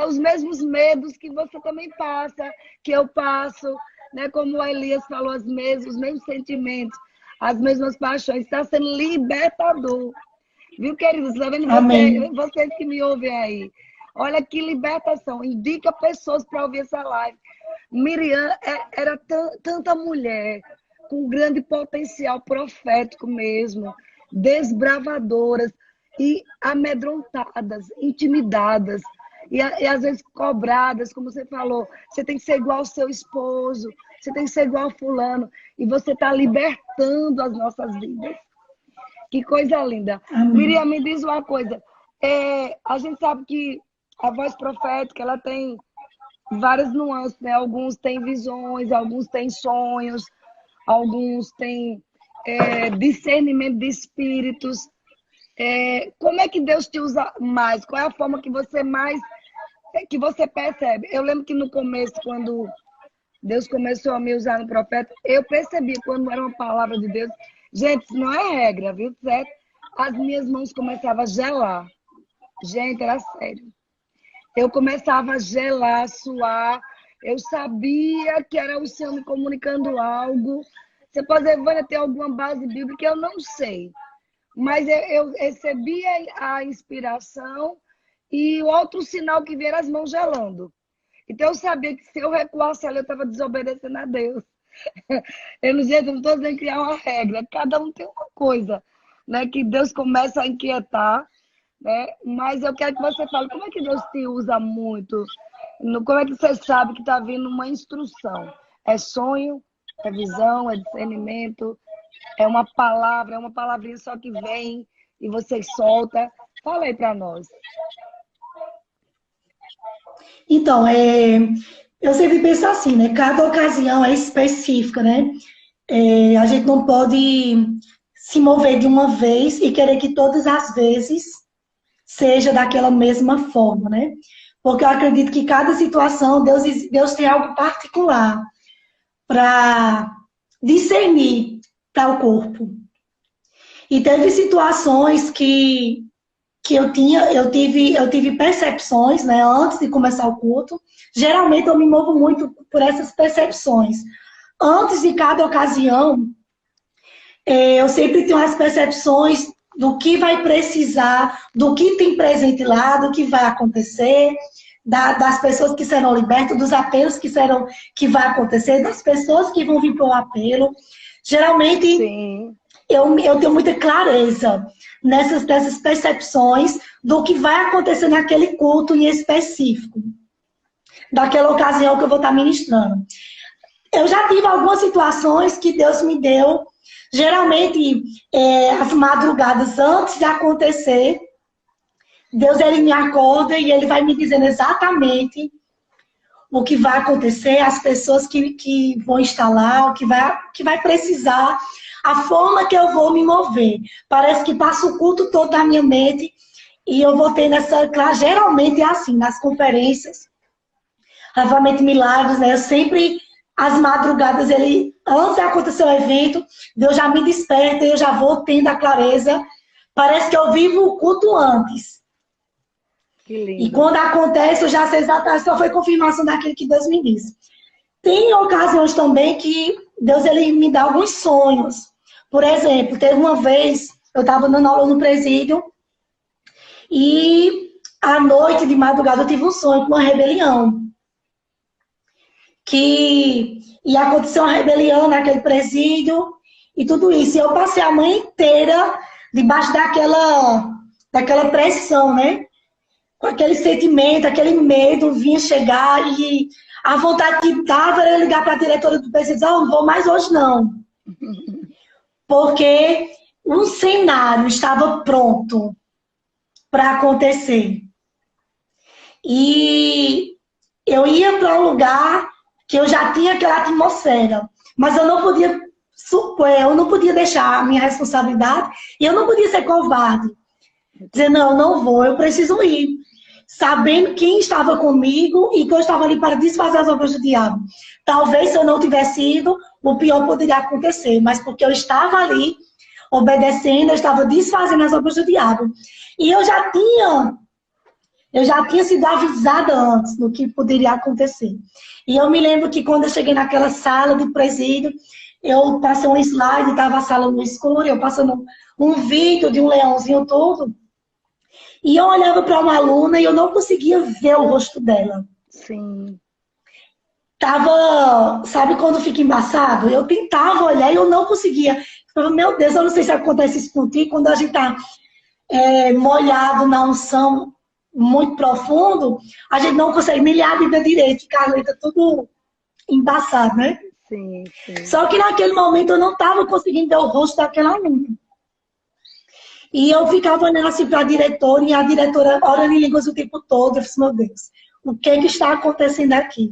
os mesmos medos que você também passa, que eu passo, né? Como o Elias falou, os mesmos sentimentos, as mesmas paixões. Está sendo libertador. Viu, queridos? Está vendo Amém. vocês que me ouvem aí? Olha que libertação. Indica pessoas para ouvir essa live. Miriam era tanta mulher com grande potencial profético mesmo, desbravadoras e amedrontadas, intimidadas e às vezes cobradas, como você falou. Você tem que ser igual ao seu esposo, você tem que ser igual ao fulano, e você está libertando as nossas vidas. Que coisa linda. Amém. Miriam, me diz uma coisa. A gente sabe que a voz profética, ela tem várias nuances, né? Alguns têm visões, alguns têm sonhos, alguns têm discernimento de espíritos. Como é que Deus te usa mais? Qual é a forma que você percebe? Eu lembro que no começo, quando Deus começou a me usar no profeta, eu percebi quando era uma palavra de Deus. Gente, isso não é regra, viu? Certo? As minhas mãos começavam a gelar. Gente, era sério. Eu começava a gelar, a suar. Eu sabia que era o Senhor me comunicando algo. Você pode dizer, Vânia, tem alguma base bíblica? Eu não sei. Mas eu recebia a inspiração e o outro sinal que vier as mãos gelando. Então eu sabia que se eu recuasse ali, eu estava desobedecendo a Deus. Eu não estou dizendo criar uma regra. Cada um tem uma coisa, né, que Deus começa a inquietar. Né? Mas eu quero que você fale, como é que Deus te usa muito? Como é que você sabe que está vindo uma instrução? É sonho? É visão? É discernimento? É uma palavra? É uma palavrinha só que vem e você solta? Fala aí para nós. Então, eu sempre penso assim, né? Cada ocasião é específica, né? A gente não pode se mover de uma vez e querer que todas as vezes seja daquela mesma forma, né? Porque eu acredito que cada situação, Deus tem algo particular para discernir para o corpo. E teve situações que eu tive percepções, né, antes de começar o culto. Geralmente eu me movo muito por essas percepções. Antes de cada ocasião, eu sempre tenho as percepções do que vai precisar, do que tem presente lá, do que vai acontecer, das pessoas que serão libertas, dos apelos que vai acontecer, das pessoas que vão vir para o apelo. Geralmente, sim, eu tenho muita clareza dessas percepções do que vai acontecer naquele culto em específico, daquela ocasião que eu vou estar ministrando. Eu já tive algumas situações que Deus me deu. Geralmente, as madrugadas antes de acontecer, Deus ele me acorda e ele vai me dizendo exatamente o que vai acontecer, as pessoas que vão estar lá, o que vai precisar, a forma que eu vou me mover. Parece que passa o culto todo na minha mente e eu vou ter geralmente é assim, nas conferências, Avivamento Milagres, né? Eu sempre... As madrugadas, antes de acontecer o evento, Deus já me desperta e eu já vou tendo a clareza. Parece que eu vivo o culto antes. Que lindo. E quando acontece, eu já sei exatamente, só foi confirmação daquilo que Deus me disse. Tem ocasiões também que Deus ele me dá alguns sonhos. Por exemplo, teve uma vez, eu estava dando aula no presídio e à noite, de madrugada, eu tive um sonho com uma rebelião. Que ia acontecer uma rebelião naquele presídio e tudo isso. E eu passei a manhã inteira debaixo daquela pressão, né? Com aquele sentimento, aquele medo vinha chegar e a vontade que dava era ligar para a diretora do presídio e dizer, não vou mais hoje não. Porque um cenário estava pronto para acontecer. E eu ia para um lugar que eu já tinha aquela atmosfera, mas eu não podia deixar a minha responsabilidade e eu não podia ser covarde. Dizer, não, eu não vou, eu preciso ir. Sabendo quem estava comigo e que eu estava ali para desfazer as obras do diabo. Talvez se eu não tivesse ido, o pior poderia acontecer, mas porque eu estava ali, obedecendo, eu estava desfazendo as obras do diabo. E eu já tinha Eu já tinha sido avisada antes do que poderia acontecer. E eu me lembro que quando eu cheguei naquela sala de presídio, eu passei um slide, estava a sala no escuro, eu passando um vídeo de um leãozinho todo, e eu olhava para uma aluna e eu não conseguia ver o rosto dela. Sim. Tava, sabe quando fica embaçado? Eu tentava olhar e eu não conseguia. Eu falava, meu Deus, eu não sei se acontece isso contigo, quando a gente tá molhado na unção muito profundo, a gente não consegue nem ler a Bíblia direito, fica a letra tudo embaçado, né? Sim, sim. Só que naquele momento eu não estava conseguindo ver o rosto daquela aluna. E eu ficava olhando assim para a diretora, e a diretora orando em línguas o tempo todo. Eu disse, meu Deus, o que é que está acontecendo aqui?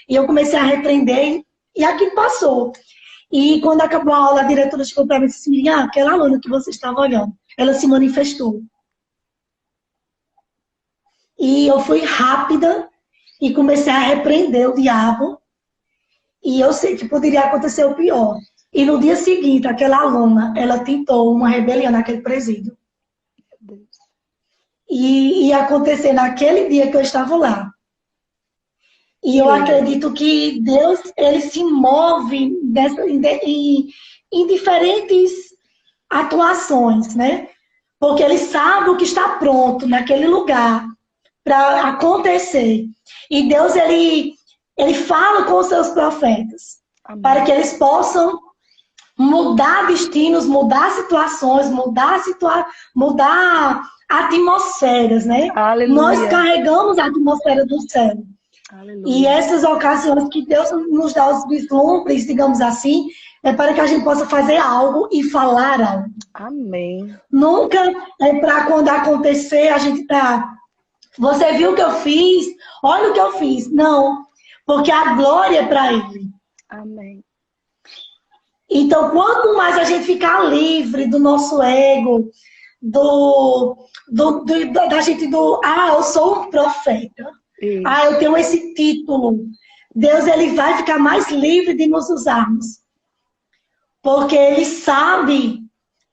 E eu comecei a repreender, e aquilo passou. E quando acabou a aula, a diretora chegou para mim e disse, Miriam, aquela aluna que você estava olhando, ela se manifestou. E eu fui rápida e comecei a repreender o diabo. E eu sei que poderia acontecer o pior. E no dia seguinte, aquela aluna, ela tentou uma rebelião naquele presídio. E ia acontecer naquele dia que eu estava lá. E eu acredito que Deus, ele se move em diferentes atuações, né? Porque ele sabe o que está pronto naquele lugar para acontecer. E Deus, ele fala com os seus profetas. Amém. Para que eles possam mudar destinos, mudar situações, mudar atmosferas, né? Aleluia. Nós carregamos a atmosfera do céu. Aleluia. E essas ocasiões que Deus nos dá os vislumbres, digamos assim, é para que a gente possa fazer algo e falar algo. Amém. Nunca é para quando acontecer a gente tá. Você viu o que eu fiz? Olha o que eu fiz. Não, porque a glória é para Ele. Amém. Então, quanto mais a gente ficar livre do nosso ego, da gente eu sou um profeta. Isso. Eu tenho esse título. Deus, ele vai ficar mais livre de nos usarmos. Porque ele sabe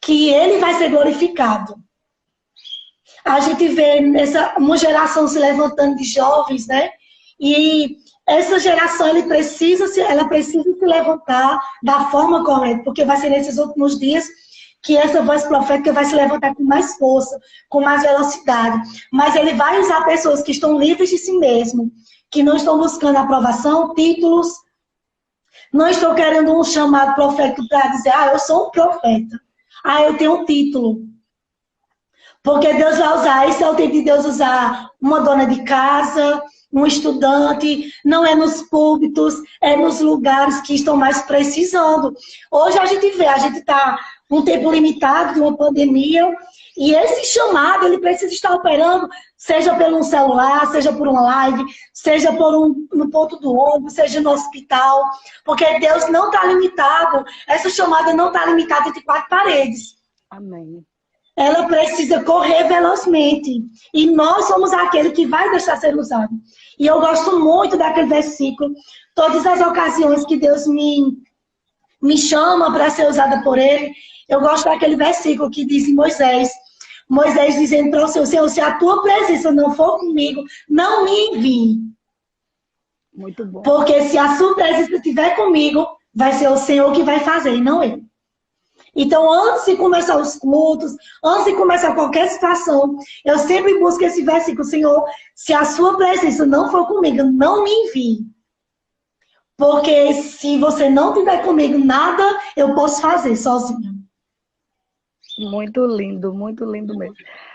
que ele vai ser glorificado. A gente vê uma geração se levantando de jovens, né? E essa geração ela precisa se levantar da forma correta, porque vai ser nesses últimos dias que essa voz profética vai se levantar com mais força, com mais velocidade. Mas ele vai usar pessoas que estão livres de si mesmo, que não estão buscando aprovação, títulos. Não estou querendo um chamado profético para dizer, eu sou um profeta. Eu tenho um título. Porque Deus vai usar, esse é o tempo de Deus usar uma dona de casa, um estudante, não é nos púlpitos, é nos lugares que estão mais precisando. Hoje a gente está um tempo limitado de uma pandemia, e esse chamado, ele precisa estar operando, seja por um celular, seja por uma live, seja no ponto do ônibus, seja no hospital, porque Deus não está limitado, essa chamada não está limitada entre quatro paredes. Amém. Ela precisa correr velozmente. E nós somos aquele que vai deixar ser usado. E eu gosto muito daquele versículo. Todas as ocasiões que Deus me chama para ser usada por Ele, eu gosto daquele versículo que diz em Moisés dizendo para o Senhor, se a tua presença não for comigo, não me envie. Muito bom. Porque se a sua presença estiver comigo, vai ser o Senhor que vai fazer, e não eu. Então, antes de começar os cultos, antes de começar qualquer situação, eu sempre busco esse versículo, Senhor, se a sua presença não for comigo, não me envie. Porque se você não estiver comigo, nada eu posso fazer sozinho. Muito lindo mesmo.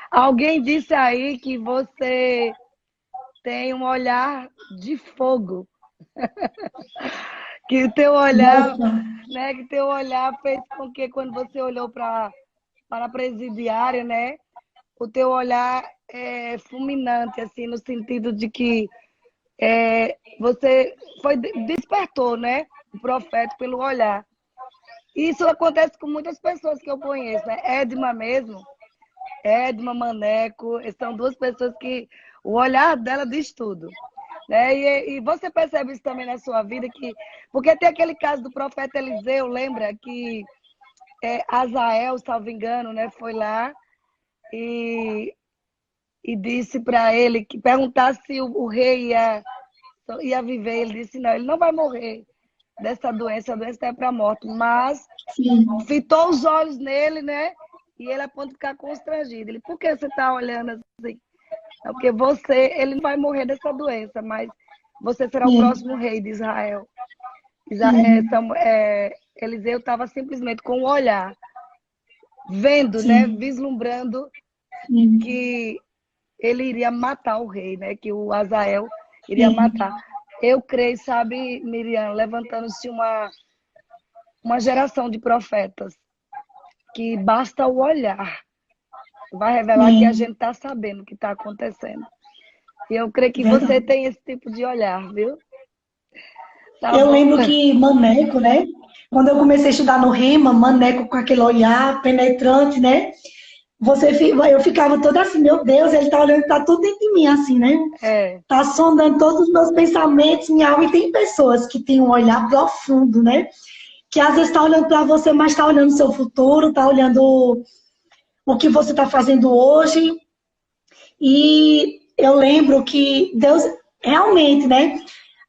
Alguém disse aí que você tem um olhar de fogo. Que o teu olhar, né? Que teu olhar fez com que quando você olhou para a presidiária, né? O teu olhar é fulminante, assim, no sentido de que você despertou, né? O profeta pelo olhar. Isso acontece com muitas pessoas que eu conheço, né? Edma mesmo, Edma Maneco, são duas pessoas que o olhar dela diz tudo. Né? E você percebe isso também na sua vida, porque tem aquele caso do profeta Eliseu, lembra? Que Azael, salvo engano, né, foi lá e e disse para ele que perguntasse se o rei ia viver. Ele disse, não, ele não vai morrer dessa doença, a doença é para a morte, mas Sim, fitou os olhos nele, né? E ele a ponto de ficar constrangido. Ele, por que você está olhando assim? É porque ele não vai morrer dessa doença, mas você será o sim, próximo rei de Israel. sim, Eliseu estava simplesmente com o olhar, vendo, né? sim, Vislumbrando sim, que ele iria matar o rei, né? Que o Azael iria sim. matar. Eu creio, sabe, Miriam, levantando-se uma geração de profetas que basta o olhar, vai revelar que a Sim, gente está sabendo o que está acontecendo. E eu creio que você verdade. tem esse tipo de olhar, viu? Tá Eu bom? lembro que Maneco, né? Quando eu comecei a estudar no Rima, Maneco com aquele olhar penetrante, né? Eu ficava toda assim, meu Deus, ele tá olhando para tudo dentro de mim, assim, né? É, Tá sondando todos os meus pensamentos, minha alma. E tem pessoas que têm um olhar profundo, né? Que às vezes tá olhando para você, mas tá olhando o seu futuro, tá olhando o que você tá fazendo hoje. E eu lembro que Deus realmente, né?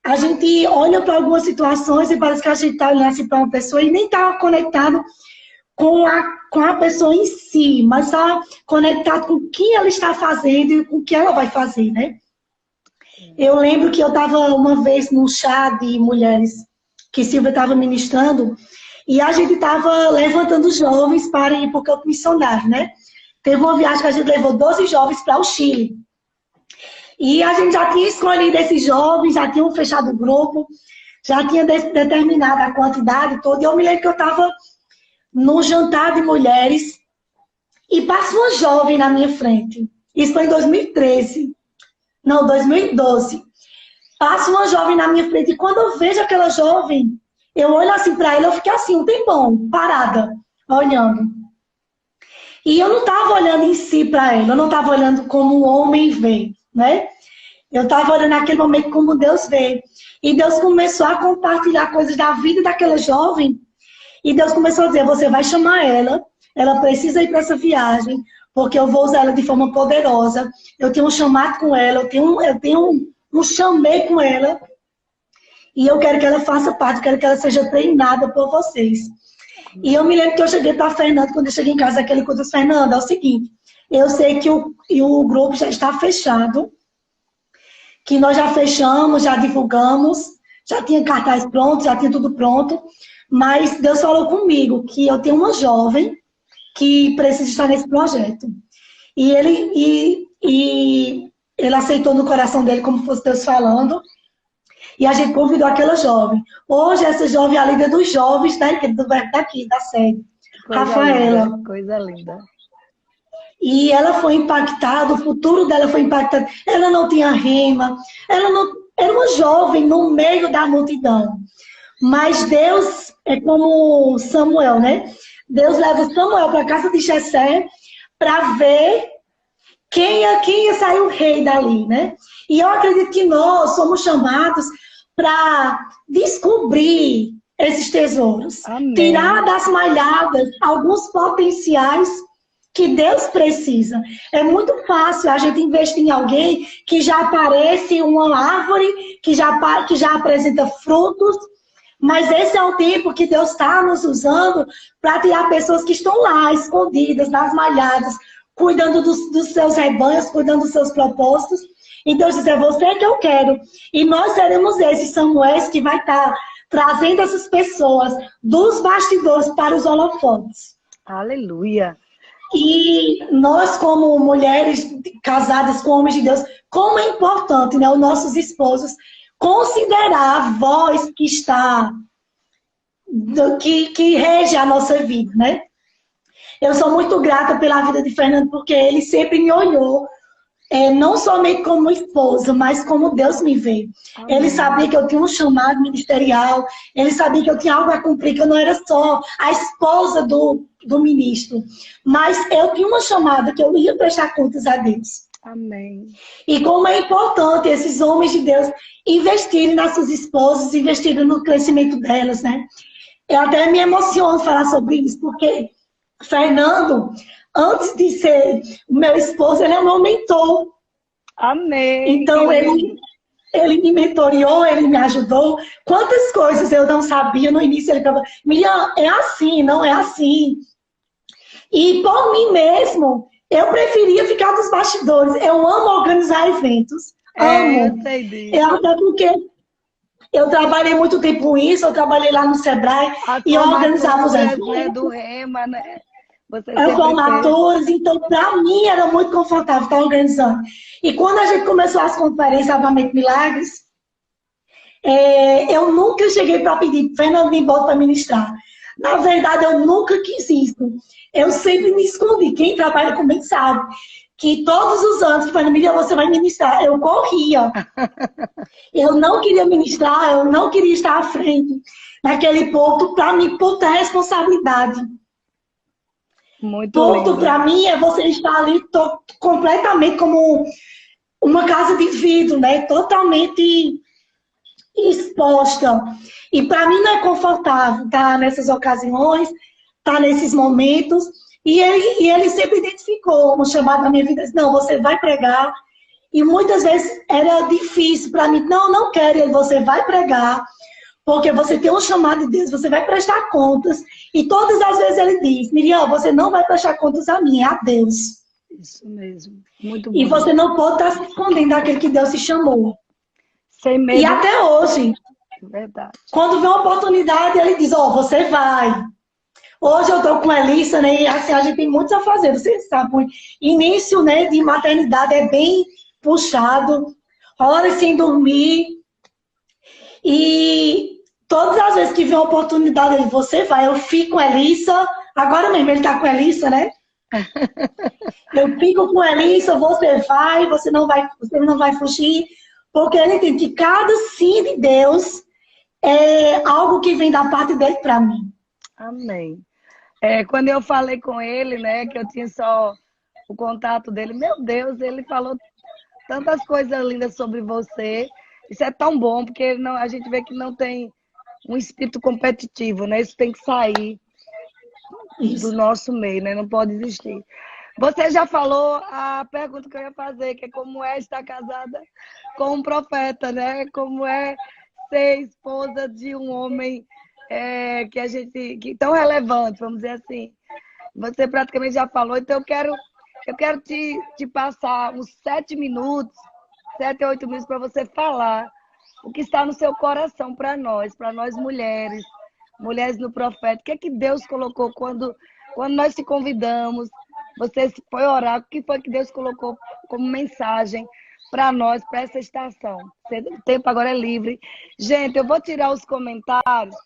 A gente olha para algumas situações e parece que a gente está olhando assim para uma pessoa e nem está conectado com a pessoa em si, mas está conectado com o que ela está fazendo e com o que ela vai fazer, né? Eu lembro que eu estava uma vez num chá de mulheres que Silvia estava ministrando e a gente estava levantando jovens para ir para o campo missionário, né? Teve uma viagem que a gente levou 12 jovens para o Chile. E a gente já tinha escolhido esses jovens, já tinham fechado o grupo, já tinha determinado a quantidade toda. E eu me lembro que eu estava num jantar de mulheres e passa uma jovem na minha frente. Isso foi em 2013. Não, 2012. Passa uma jovem na minha frente e quando eu vejo aquela jovem, eu olho assim para ela, eu fiquei assim, um tempão, parada, olhando. E eu não estava olhando em si para ela, eu não estava olhando como o homem vê, né? Eu estava olhando naquele momento como Deus vê. E Deus começou a compartilhar coisas da vida daquela jovem. E Deus começou a dizer, você vai chamar ela precisa ir para essa viagem, porque eu vou usar ela de forma poderosa. Eu tenho um chamado com ela, eu tenho um chamei com ela. E eu quero que ela faça parte, eu quero que ela seja treinada por vocês. E eu me lembro que eu cheguei para a Fernanda, quando eu cheguei em casa, aquele coisa, Fernanda, é o seguinte, eu sei que o grupo já está fechado, que nós já fechamos, já divulgamos, já tinha cartaz pronto, já tinha tudo pronto, mas Deus falou comigo que eu tenho uma jovem que precisa estar nesse projeto. E ele aceitou no coração dele, como fosse Deus falando, e a gente convidou aquela jovem. Hoje, essa jovem é a líder dos jovens daqui, da sede, coisa Rafaela. linda, coisa linda. E ela foi impactada, o futuro dela foi impactado. Ela não tinha rima, ela não, era uma jovem no meio da multidão. Mas Deus é como Samuel, né? Deus leva Samuel para a casa de Jessé para ver quem ia sair o rei dali, né? E eu acredito que nós somos chamados para descobrir esses tesouros. Amém. Tirar das malhadas alguns potenciais que Deus precisa. É muito fácil a gente investir em alguém que já aparece uma árvore, que já apresenta frutos, mas esse é o tempo que Deus está nos usando para tirar pessoas que estão lá, escondidas, nas malhadas, cuidando dos seus rebanhos, cuidando dos seus propósitos. E Deus diz, é você que eu quero. E nós seremos esses Samuéis que vai estar trazendo essas pessoas dos bastidores para os holofotes. Aleluia. E nós, como mulheres casadas com homens de Deus, como é importante, né, os nossos esposos considerar a voz que está, que rege a nossa vida, né? Eu sou muito grata pela vida de Fernando, porque ele sempre me olhou, não somente como esposa, mas como Deus me vê. Amém. Ele sabia que eu tinha um chamado ministerial, ele sabia que eu tinha algo a cumprir, que eu não era só a esposa do ministro, mas eu tinha uma chamada que eu ia prestar contas a Deus. Amém. E como é importante esses homens de Deus investirem nas suas esposas, investirem no crescimento delas, né? Eu até me emociono falar sobre isso, porque Fernando, antes de ser o meu esposo, ele é o meu mentor. Amém. Então, ele me mentoreou, ele me ajudou. Quantas coisas eu não sabia no início, ele falava, Miriam, é assim, não é assim. E por mim mesmo, eu preferia ficar dos bastidores. Eu amo organizar eventos. Amo. Eu sei disso. Até porque eu trabalhei muito tempo com isso, eu trabalhei lá no Sebrae e eu organizava os eventos. Né, do Rema, né? As formaturas, então para mim era muito confortável estar organizando. E quando a gente começou as conferências Salvamento Milagres, eu nunca cheguei para pedir Fernando me bota para ministrar. Na verdade, eu nunca quis isso. Eu sempre me escondi. Quem trabalha comigo sabe que todos os anos, Fernando, Miriam, você vai ministrar. Eu corria. Eu não queria ministrar, eu não queria estar à frente naquele ponto para me pôr a responsabilidade. Muito ponto para mim é você estar ali completamente como uma casa de vidro, né? Totalmente exposta. E para mim não é confortável estar nessas ocasiões, estar nesses momentos. E ele sempre identificou um chamado na minha vida. Disse, não, você vai pregar. E muitas vezes era difícil para mim. Não, não quero. Você vai pregar. Porque você tem um chamado de Deus. Você vai prestar contas. E todas as vezes ele diz, Miriam, você não vai prestar contas a mim, é a Deus. Isso mesmo. Muito bom. E você não pode estar se escondendo daquele que Deus se chamou. Sem medo. E até hoje, verdade. Quando vê uma oportunidade, ele diz, você vai. Hoje eu estou com a Elissa, né? E assim, a gente tem muitos a fazer, você sabe. O início, né, de maternidade é bem puxado, horas sem dormir. E todas as vezes que vê uma oportunidade, ele, você vai. Eu fico com a Elissa, agora mesmo ele está com a Elissa, né? Eu fico com a Elissa, você vai, você não vai fugir, porque ele entende que cada sim de Deus é algo que vem da parte dele para mim. Amém. Quando eu falei com ele, né, que eu tinha só o contato dele, meu Deus, ele falou tantas coisas lindas sobre você. Isso é tão bom, porque a gente vê que não tem um espírito competitivo, né? Isso tem que sair do nosso meio, né? Não pode existir. Você já falou a pergunta que eu ia fazer, que é como é estar casada com um profeta, né? Como é ser esposa de um homem que tão relevante, vamos dizer assim. Você praticamente já falou, então eu quero te passar uns 7 minutos, 7 a 8 minutos para você falar o que está no seu coração para nós mulheres no profeta. O que é que Deus colocou quando nós te convidamos, você foi orar, o que foi que Deus colocou como mensagem para nós, para essa estação? O tempo agora é livre. Gente, eu vou tirar os comentários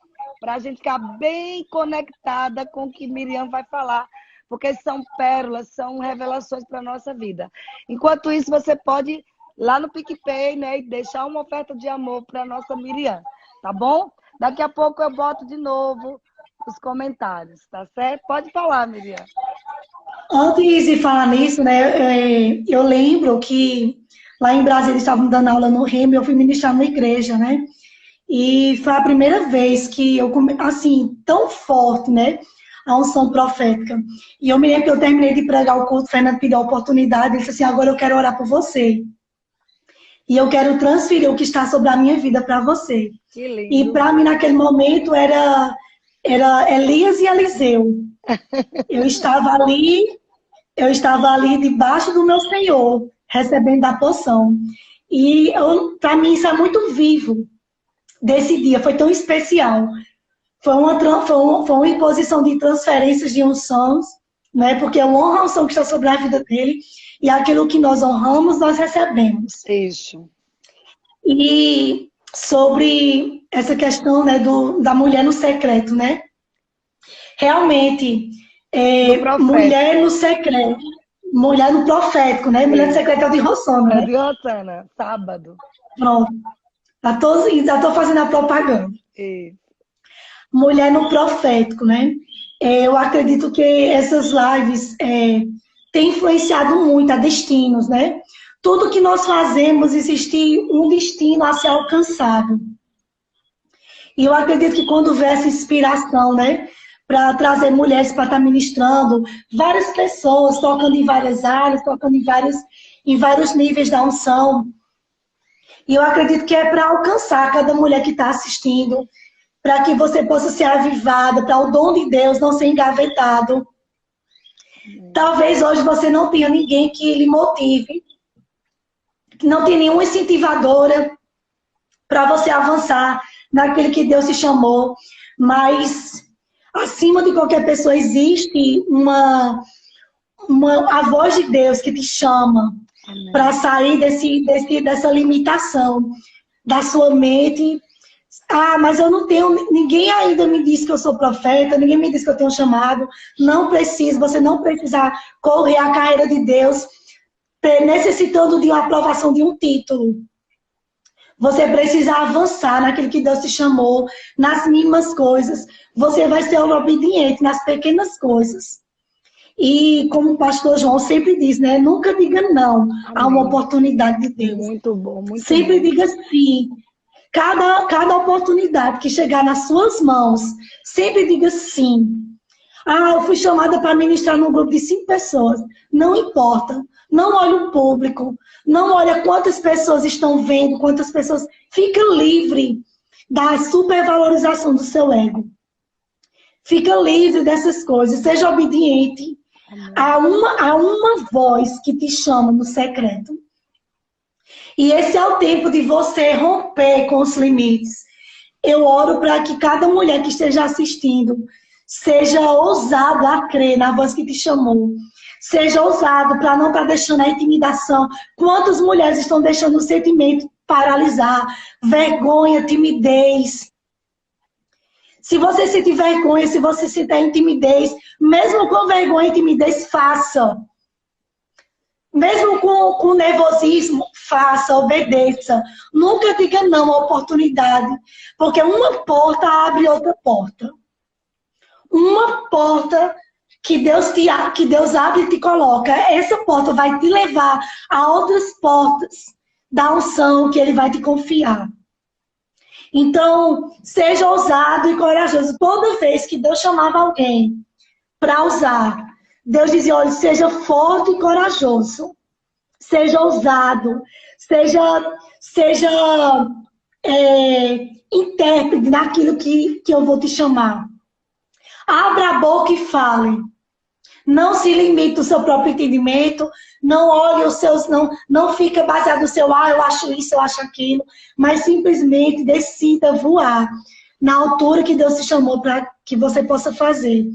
para a gente ficar bem conectada com o que Miriam vai falar, porque são pérolas, são revelações para a nossa vida. Enquanto isso, você pode ir lá no PicPay, né, e deixar uma oferta de amor para a nossa Miriam, tá bom? Daqui a pouco eu boto de novo os comentários, tá certo? Pode falar, Miriam. Antes de falar nisso, né, eu lembro que lá em Brasília eles estavam dando aula no Rema, eu fui ministrar numa igreja, né? E foi a primeira vez que eu, assim, tão forte, né? A unção profética. E eu me lembro que eu terminei de pregar o culto, o Fernando pediu a oportunidade, ele disse assim, agora eu quero orar por você. E eu quero transferir o que está sobre a minha vida para você. Que lindo. E para mim, naquele momento, era Elias e Eliseu. Eu estava ali debaixo do meu Senhor, recebendo a poção. E para mim isso é muito vivo desse dia, foi tão especial. Foi uma imposição de transferências de unções, né? Porque é uma honra a unção que está sobre a vida dele, e aquilo que nós honramos, nós recebemos. Isso. E sobre essa questão, né, da mulher no secreto, né? Realmente, mulher no secreto, mulher no profético, né? Mulher no secreto é o de Rossana, né? É de Rossana, sábado. Pronto. Já estou fazendo a propaganda. Isso. Mulher no profético, né? Eu acredito que essas lives têm influenciado muito a destinos, né? Tudo que nós fazemos, existe um destino a ser alcançado. E eu acredito que quando vê essa inspiração, né? para trazer mulheres para estar ministrando, várias pessoas tocando em várias áreas, tocando em vários níveis da unção. E eu acredito que é para alcançar cada mulher que está assistindo, para que você possa ser avivada, para o dom de Deus não ser engavetado. Talvez hoje você não tenha ninguém que lhe motive, que não tenha nenhuma incentivadora para você avançar naquilo que Deus te chamou, mas acima de qualquer pessoa existe a voz de Deus que te chama para sair dessa limitação da sua mente. Ah, mas eu não tenho, ninguém ainda me disse que eu sou profeta, ninguém me disse que eu tenho um chamado. Não precisa, você não precisa correr a carreira de Deus necessitando de uma aprovação de um título. Você precisa avançar naquilo que Deus te chamou, nas mínimas coisas. Você vai ser obediente nas pequenas coisas. E como o pastor João sempre diz, né? Nunca diga não a uma oportunidade de Deus. Muito bom, muito sempre bom. Diga sim. Cada oportunidade que chegar nas suas mãos, sempre diga sim. Ah, eu fui chamada para ministrar num grupo de 5 pessoas. Não importa. Não olhe o público. Não olhe quantas pessoas estão vendo, quantas pessoas. Fica livre da supervalorização do seu ego. Fica livre dessas coisas. Seja obediente a uma voz que te chama no secreto. E esse é o tempo de você romper com os limites. Eu oro para que cada mulher que esteja assistindo seja ousado a crer na voz que te chamou. Seja ousado para não estar deixando a intimidação. Quantas mulheres estão deixando o sentimento paralisar? Vergonha, timidez. Se você sentir vergonha, se você sentir timidez, mesmo com vergonha e timidez, faça. Mesmo com nervosismo, faça, obedeça. Nunca diga não à oportunidade, porque uma porta abre outra porta. Uma porta que Deus abre e te coloca, essa porta vai te levar a outras portas da unção que Ele vai te confiar. Então, seja ousado e corajoso. Toda vez que Deus chamava alguém para usar, Deus dizia, olha, seja forte e corajoso. Seja ousado. Seja intérprete naquilo que eu vou te chamar. Abra a boca e fale. Não se limite ao seu próprio entendimento. Não olhe os seus... Não fica baseado no seu, eu acho isso, eu acho aquilo. Mas simplesmente decida voar na altura que Deus te chamou para que você possa fazer.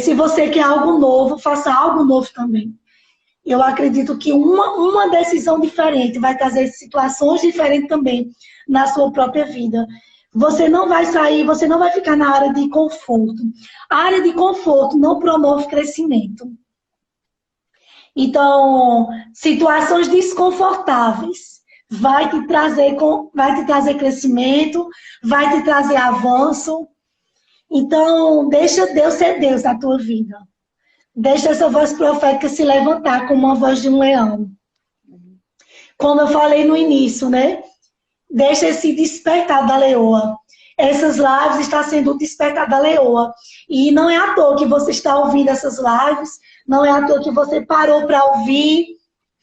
Se você quer algo novo, faça algo novo também. Eu acredito que uma decisão diferente vai trazer situações diferentes também na sua própria vida. Você não vai sair, você não vai ficar na área de conforto. A área de conforto não promove crescimento. Então, situações desconfortáveis vai te trazer crescimento, vai te trazer avanço. Então, deixa Deus ser Deus na tua vida. Deixa essa voz profética se levantar como uma voz de um leão. Como eu falei no início, né? Deixa esse despertar da leoa. Essas lives estão sendo o despertar da leoa. E não é à toa que você está ouvindo essas lives. Não é à toa que você parou para ouvir.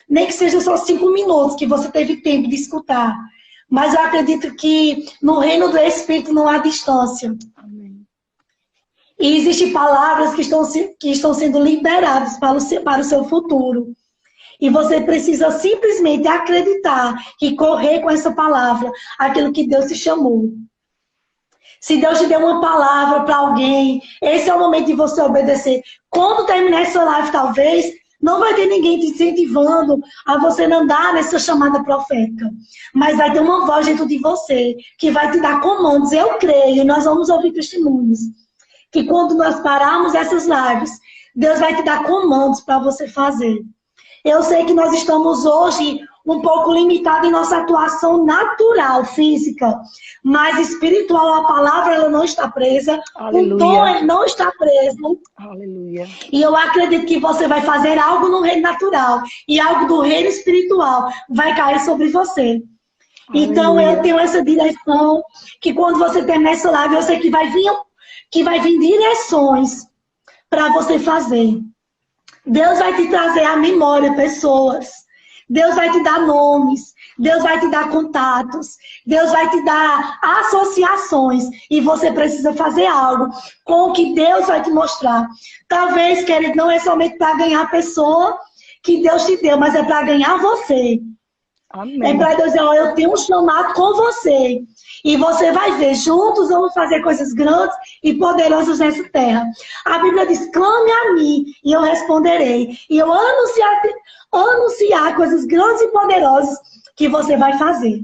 Nem que seja só 5 minutos que você teve tempo de escutar. Mas eu acredito que no reino do Espírito não há distância. E existem palavras que estão sendo liberadas para o seu futuro. E você precisa simplesmente acreditar e correr com essa palavra, aquilo que Deus te chamou. Se Deus te deu uma palavra para alguém, esse é o momento de você obedecer. Quando terminar essa live, talvez, não vai ter ninguém te incentivando a você andar nessa chamada profética. Mas vai ter uma voz dentro de você que vai te dar comandos. Eu creio, e nós vamos ouvir testemunhos. Que quando nós pararmos essas lives, Deus vai te dar comandos para você fazer. Eu sei que nós estamos hoje um pouco limitados em nossa atuação natural, física, mas espiritual, a palavra ela não está presa, Aleluia. o tom ele não está preso. Aleluia. E eu acredito que você vai fazer algo no reino natural e algo do reino espiritual vai cair sobre você. Então eu tenho essa direção que quando você terminar essa live, eu sei que vai vir que vai vir direções para você fazer. Deus vai te trazer à memória pessoas. Deus vai te dar nomes. Deus vai te dar contatos. Deus vai te dar associações. E você precisa fazer algo com o que Deus vai te mostrar. Talvez, querido, não é somente para ganhar a pessoa que Deus te deu, mas é para ganhar você. Amém. É para Deus dizer, ó, eu tenho um chamado com você. E você vai ver, juntos vamos fazer coisas grandes e poderosas nessa terra. A Bíblia diz, clame a mim e eu responderei. E eu anunciar coisas grandes e poderosas que você vai fazer.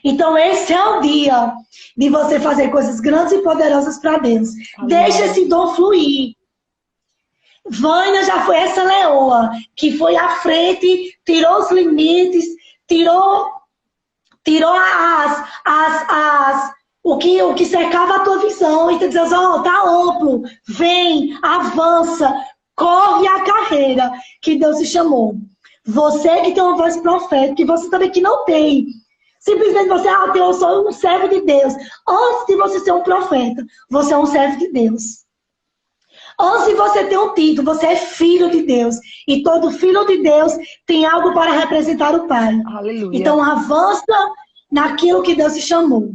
Então esse é o dia de você fazer coisas grandes e poderosas para Deus. Amém. Deixa esse dom fluir. Vânia já foi essa leoa que foi à frente, tirou os limites, tirou o que cercava a tua visão e te diz, ó, tá amplo, vem, avança, corre a carreira que Deus te chamou. Você que tem uma voz profética, e você também que não tem. Simplesmente você, eu sou um servo de Deus. Antes de você ser um profeta, você é um servo de Deus. Antes de você ter um título, você é filho de Deus. E todo filho de Deus tem algo para representar o Pai. Aleluia. Então avança naquilo que Deus te chamou.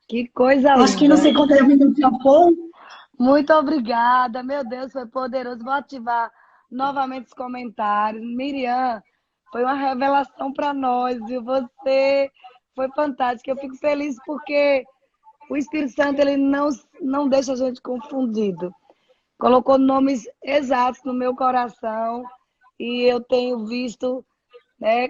Que coisa linda. Acho que não sei quanto é vindo de apoio. Muito obrigada. Meu Deus, foi poderoso. Vou ativar novamente os comentários. Miriam, foi uma revelação para nós, viu? Você foi fantástica. Eu fico feliz porque o Espírito Santo ele não deixa a gente confundido. Colocou nomes exatos no meu coração e eu tenho visto, né,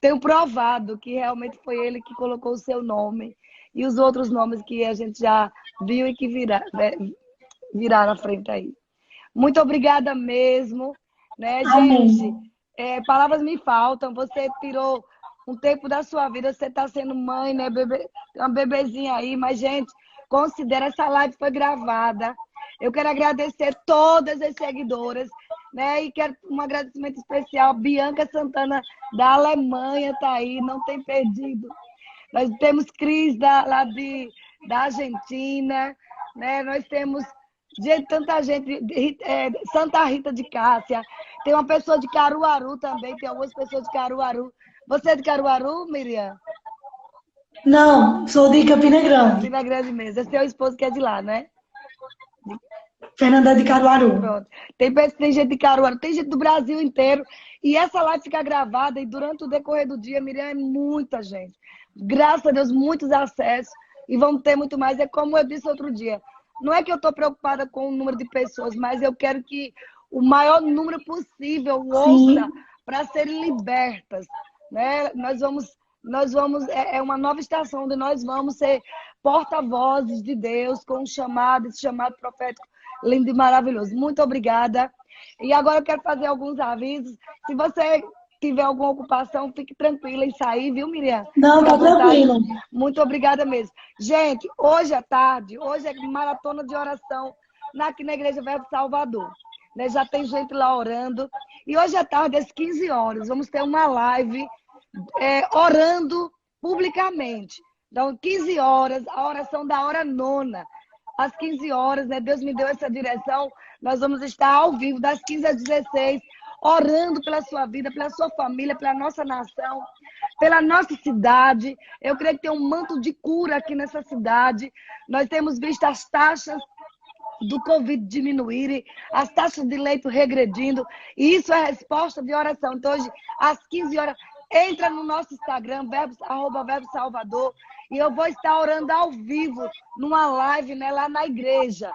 tenho provado que realmente foi ele que colocou o seu nome e os outros nomes que a gente já viu e que viraram à frente aí. Muito obrigada mesmo, né, gente? Palavras me faltam. Você tirou um tempo da sua vida, você está sendo mãe, né, bebê, uma bebezinha aí, mas, gente, considera essa live foi gravada. Eu quero agradecer todas as seguidoras, né? E quero um agradecimento especial. Bianca Santana, da Alemanha, tá aí, não tem perdido. Nós temos Cris, lá da Argentina, né? Nós temos tanta gente, Santa Rita de Cássia. Tem uma pessoa de Caruaru também, tem algumas pessoas de Caruaru. Você é de Caruaru, Miriam? Não, sou de Campina Grande. Campina Grande mesmo. É seu esposo que é de lá, né? Fernanda de Caruaru. Pronto. Tem gente de Caruaru, tem gente do Brasil inteiro. E essa live fica gravada e durante o decorrer do dia, Miriam, é muita gente. Graças a Deus, muitos acessos. E vamos ter muito mais. É como eu disse outro dia. Não é que eu estou preocupada com o número de pessoas, mas eu quero que o maior número possível ouça para serem libertas. Né? Nós vamos, é uma nova estação onde nós vamos ser porta-vozes de Deus com esse chamado profético lindo e maravilhoso. Muito obrigada. E agora eu quero fazer alguns avisos. Se você tiver alguma ocupação, fique tranquila em sair, viu, Miriam? Não, tá tranquilo. Muito obrigada mesmo. Gente, hoje à tarde, hoje é maratona de oração aqui na Igreja Verbo Salvador. Né? Já tem gente lá orando. E hoje à tarde, às 15 horas, vamos ter uma live orando publicamente. Então, 15 horas, a oração da hora nona. Às 15 horas, né? Deus me deu essa direção. Nós vamos estar ao vivo, das 15 às 16, orando pela sua vida, pela sua família, pela nossa nação, pela nossa cidade. Eu creio que tem um manto de cura aqui nessa cidade. Nós temos visto as taxas do Covid diminuírem, as taxas de leito regredindo. E isso é resposta de oração. Então, hoje, às 15 horas, entra no nosso Instagram, @Verbo Salvador, e eu vou estar orando ao vivo, numa live, né, lá na igreja,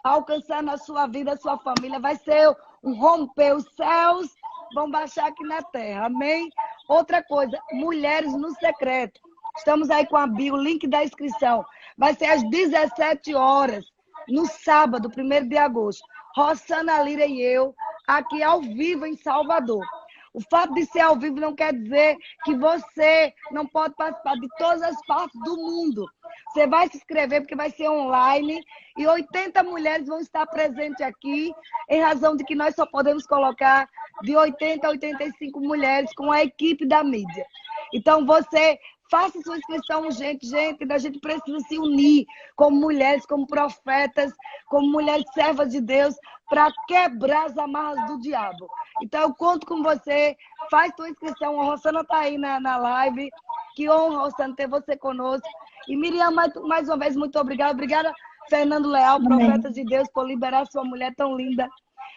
alcançando a sua vida, a sua família. Vai ser um romper, os céus vão baixar aqui na terra, amém? Outra coisa, mulheres no secreto. Estamos aí com a bio, o link da inscrição. Vai ser às 17 horas, no sábado, 1º de agosto. Rossana Lira e eu, aqui ao vivo em Salvador. O fato de ser ao vivo não quer dizer que você não pode participar de todas as partes do mundo. Você vai se inscrever porque vai ser online e 80 mulheres vão estar presentes aqui, em razão de que nós só podemos colocar de 80 a 85 mulheres com a equipe da mídia. Então, você Faça sua inscrição, gente. A gente precisa se unir como mulheres, como profetas, como mulheres servas de Deus, para quebrar as amarras do diabo. Então, eu conto com você. Faz sua inscrição. A Rossana está aí na live. Que honra, Rossana, ter você conosco. E Miriam, mais uma vez, muito obrigada. Obrigada, Fernando Leal, profeta de Deus, por liberar sua mulher tão linda.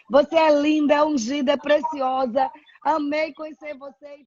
Você é linda, é ungida, é preciosa. Amei conhecer você.